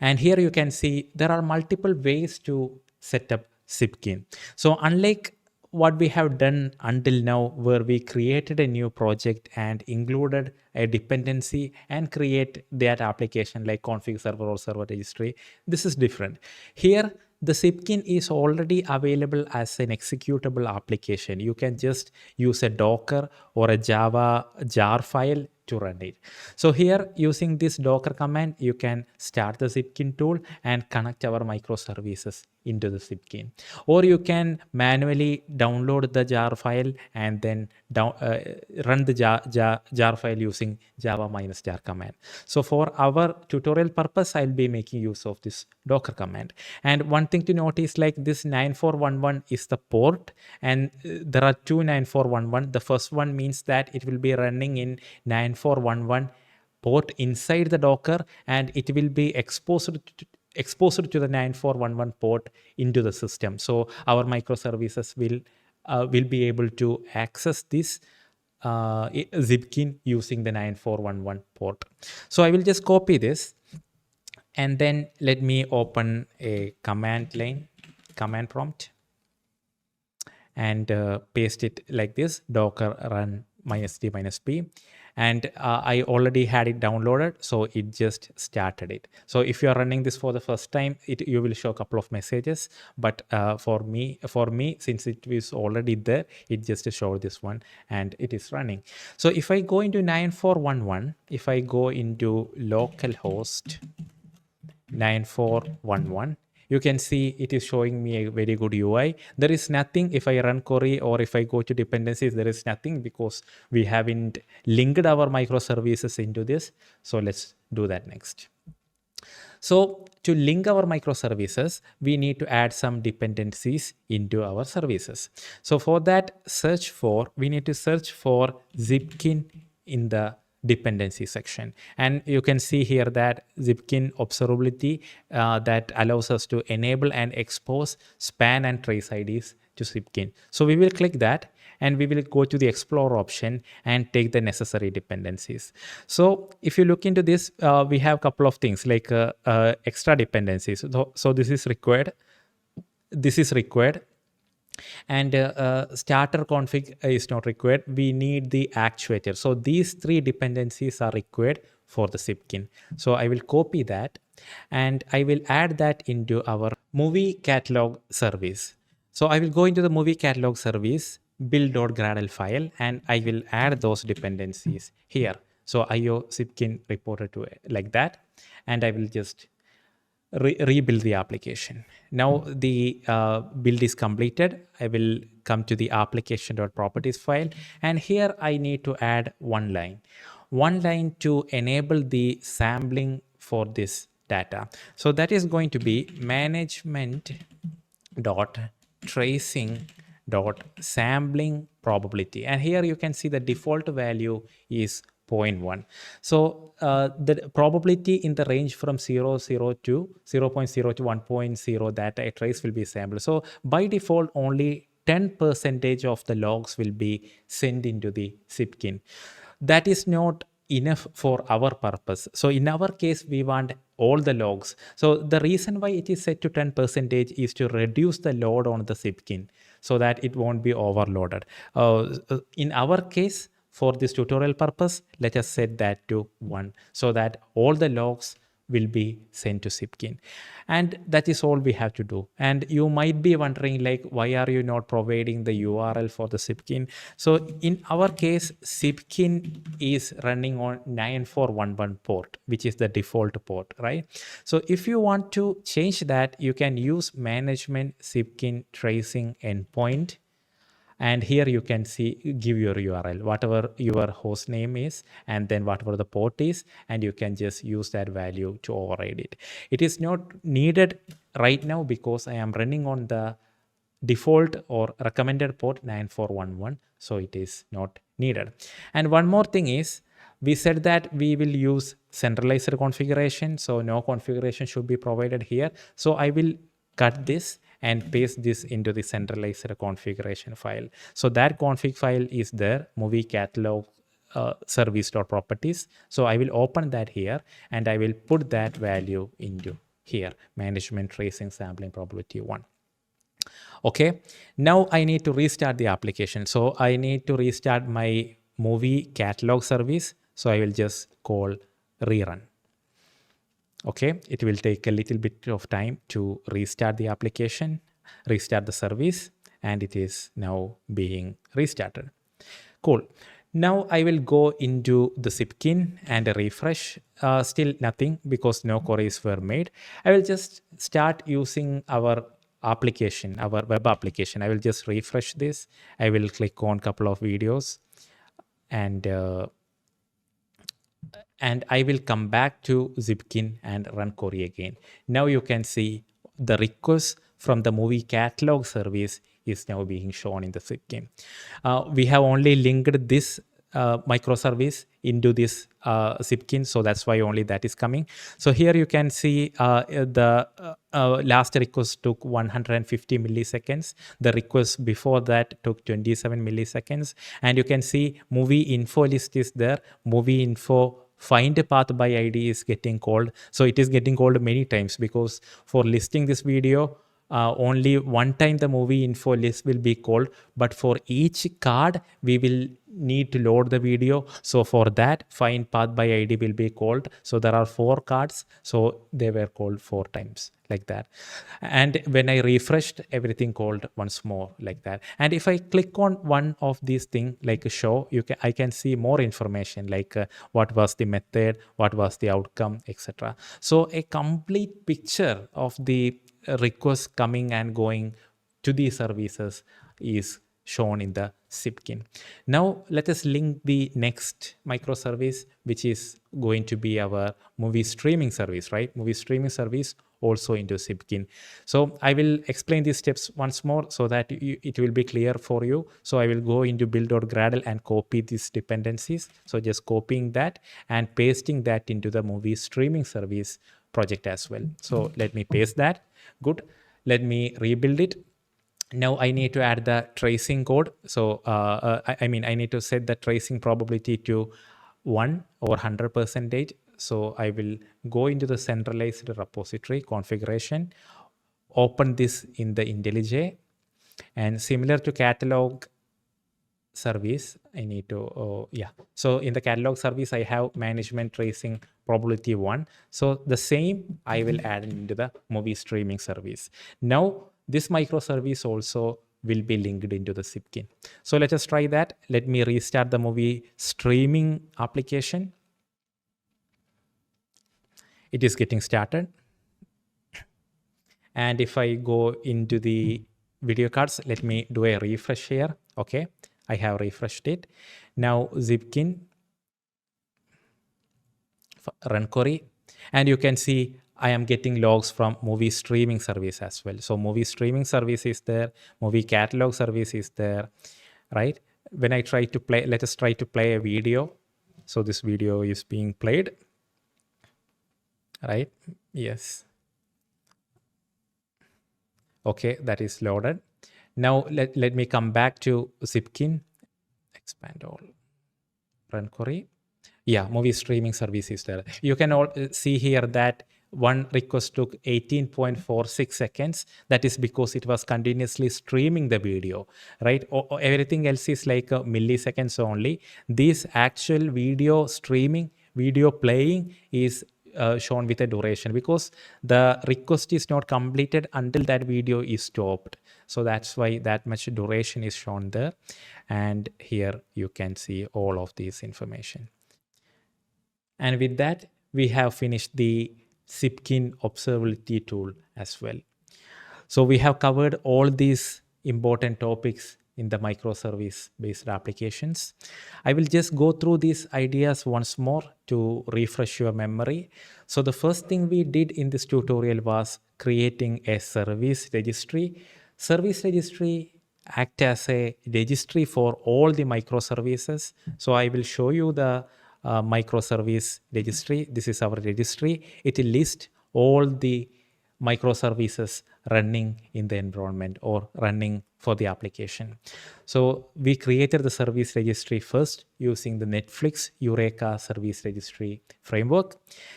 and here you can see there are multiple ways to set up Zipkin. So unlike what we have done until now, where we created a new project and included a dependency and create that application like config server or server registry, this is different. Here the Zipkin is already available as an executable application. You can just use a Docker or a Java jar file to run it. So here, using this Docker command, you can start the Zipkin tool and connect our microservices into the Zipkin. Or you can manually download the jar file and then run the jar file using java -jar command. So for our tutorial purpose, I'll be making use of this Docker command. And one thing to note is like this 9411 is the port, and there are two 9411. The first one means that it will be running in 9411 port inside the Docker, and it will be exposed to the 9411 port into the system. So our microservices will be able to access this Zipkin using the 9411 port. So I will just copy this, and then let me open a command prompt, and paste it like this: docker run -d -p. And I already had it downloaded, so it just started it. So if you are running this for the first time, you will show a couple of messages. But for me, since it was already there, it just showed this one, and it is running. So if I go into 9411, if I go into localhost 9411, you can see it is showing me a very good UI. There is nothing if I run query, or if I go to dependencies, there is nothing because we haven't linked our microservices into this. So let's do that next. So to link our microservices, we need to add some dependencies into our services. So for that, we need to search for Zipkin in the dependency section, and you can see here that Zipkin observability that allows us to enable and expose span and trace IDs to Zipkin. So we will click that, and we will go to the explore option and take the necessary dependencies. So if you look into this, we have a couple of things like extra dependencies. So this is required. And starter config is not required. We need the actuator. So these three dependencies are required for the Zipkin. So I will copy that, and I will add that into our movie catalog service. So I will go into the movie catalog service, build.gradle file, and I will add those dependencies here. So IO Zipkin reported to like that, and I will just rebuild the application. Now the build is completed. I will come to the application.properties file, and here I need to add one line to enable the sampling for this data. So that is going to be management.tracing.sampling probability, and here you can see the default value is 0.1. So the probability in the range from 0.0 to 1.0 that a trace will be sampled. So by default, only 10% of the logs will be sent into the Zipkin. That is not enough for our purpose. So in our case, we want all the logs. So the reason why it is set to 10% is to reduce the load on the Zipkin so that it won't be overloaded. In our case, for this tutorial purpose, let us set that to 1 so that all the logs will be sent to Zipkin. And that is all we have to do. And you might be wondering, like, why are you not providing the URL for the Zipkin? So in our case, Zipkin is running on 9411 port, which is the default port, right? So if you want to change that, you can use management Zipkin tracing endpoint. And here you can see, give your URL, whatever your host name is, and then whatever the port is, and you can just use that value to override it. It is not needed right now because I am running on the default or recommended port 9411, so it is not needed. And one more thing is, we said that we will use centralized configuration, so no configuration should be provided here. So I will cut this and paste this into the centralized configuration file. So that config file is there, movie catalog service.properties. So I will open that here and I will put that value into here, management tracing sampling probability 1. Okay, now I need to restart the application. So I need to restart my movie catalog service. So I will just call rerun. Okay, it will take a little bit of time to restart the application, restart the service, and it is now being restarted. Cool. Now I will go into the Zipkin and refresh. Still nothing because no queries were made. I will just start using our application, our web application. I will just refresh this. I will click on a couple of videos and I will come back to Zipkin and run query again. Now you can see the request from the movie catalog service is now being shown in the Zipkin. We have only linked this microservice into this Zipkin, so that's why only that is coming. So here you can see the last request took 150 milliseconds. The request before that took 27 milliseconds. And you can see movie info list is there. Movie info find a path by ID is getting called. So it is getting called many times because for listing this video, only one time the movie info list will be called, but for each card we will need to load the video. So for that, find path by ID will be called. So there are 4 cards, so they were called 4 times like that. And when I refreshed, everything called once more like that. And if I click on one of these things like a show, I can see more information like what was the method, what was the outcome, etc. So a complete picture of the requests coming and going to these services is shown in the Zipkin. Now let us link the next microservice, which is going to be our movie streaming service, right? Movie streaming service also into Zipkin. So I will explain these steps once more so that it will be clear for you. So I will go into build.gradle and copy these dependencies. So just copying that and pasting that into the movie streaming service project as well. So let me paste that. Good. Let me rebuild it. Now I need to add the tracing code. So I need to set the tracing probability to 1 or 100%. So I will go into the centralized repository configuration, open this in the IntelliJ, and similar to catalog service, I need to, So in the catalog service, I have management tracing probability 1. So the same I will add into the movie streaming service. Now this microservice also will be linked into the Zipkin. So let us try that. Let me restart the movie streaming application. It is getting started. And if I go into the video cards, let me do a refresh here. Okay, I have refreshed it. Now Zipkin, run query, and you can see I am getting logs from movie streaming service as well. So movie streaming service is there, movie catalog service is there, right? When I try to play, let us try to play a video. So this video is being played, right? Yes. Okay, that is loaded. Now let me come back to Zipkin, expand all, run query. Yeah, movie streaming service is there. You can all see here that one request took 18.46 seconds. That is because it was continuously streaming the video, right? Everything else is like milliseconds only. This actual video streaming, video playing is shown with a duration because the request is not completed until that video is stopped. So that's why that much duration is shown there. And here you can see all of these information. And with that, we have finished the Zipkin observability tool as well. So we have covered all these important topics in the microservice based applications. I will just go through these ideas once more to refresh your memory. So the first thing we did in this tutorial was creating a service registry. Service registry act as a registry for all the microservices. So I will show you the microservice registry. This is our registry. It lists all the microservices running in the environment or running for the application. So we created the service registry first using the Netflix Eureka service registry framework.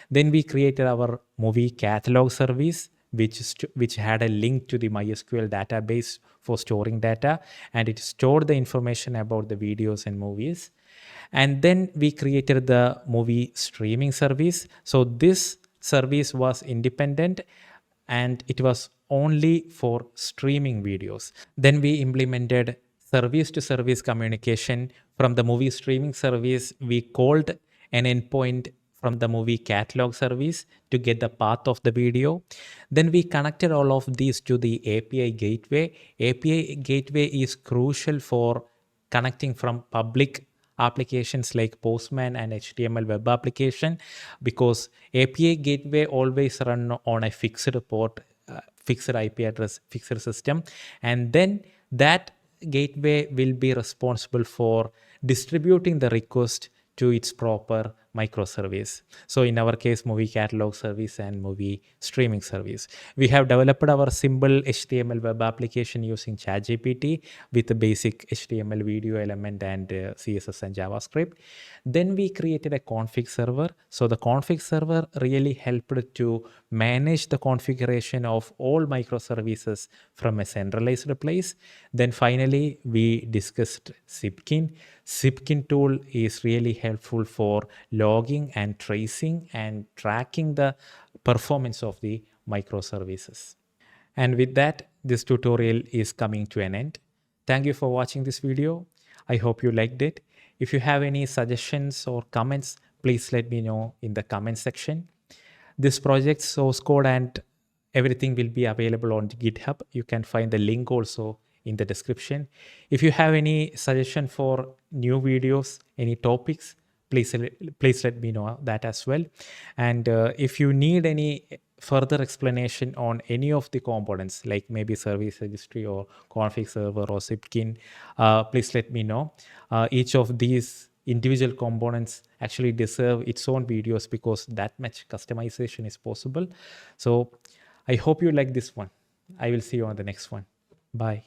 Then we created our movie catalog service, which had a link to the MySQL database for storing data, and it stored the information about the videos and movies. And then we created the movie streaming service. So this service was independent and it was only for streaming videos. Then we implemented service to service communication. From the movie streaming service, we called an endpoint from the movie catalog service to get the path of the video. Then we connected all of these to the API gateway. API gateway is crucial for connecting from public applications like Postman and HTML web application, because API gateway always run on a fixed port, fixed IP address, fixed system, and then that gateway will be responsible for distributing the request to its proper microservice. So in our case, movie catalog service and movie streaming service. We have developed our simple HTML web application using ChatGPT with the basic HTML video element and CSS and JavaScript. Then we created a config server. So the config server really helped to manage the configuration of all microservices from a centralized place. Then finally, we discussed Zipkin. Zipkin tool is really helpful for logging and tracing and tracking the performance of the microservices. And with that, this tutorial is coming to an end. Thank you for watching this video. I hope you liked it. If you have any suggestions or comments, please let me know in the comment section. This project's source code and everything will be available on GitHub. You can find the link also in the description. If you have any suggestion for new videos, any topics, please let me know that as well. And if you need any further explanation on any of the components, like maybe service registry or config server or Zipkin, please let me know. Each of these individual components actually deserve its own videos because that much customization is possible. So I hope you like this one. I will see you on the next one. Bye.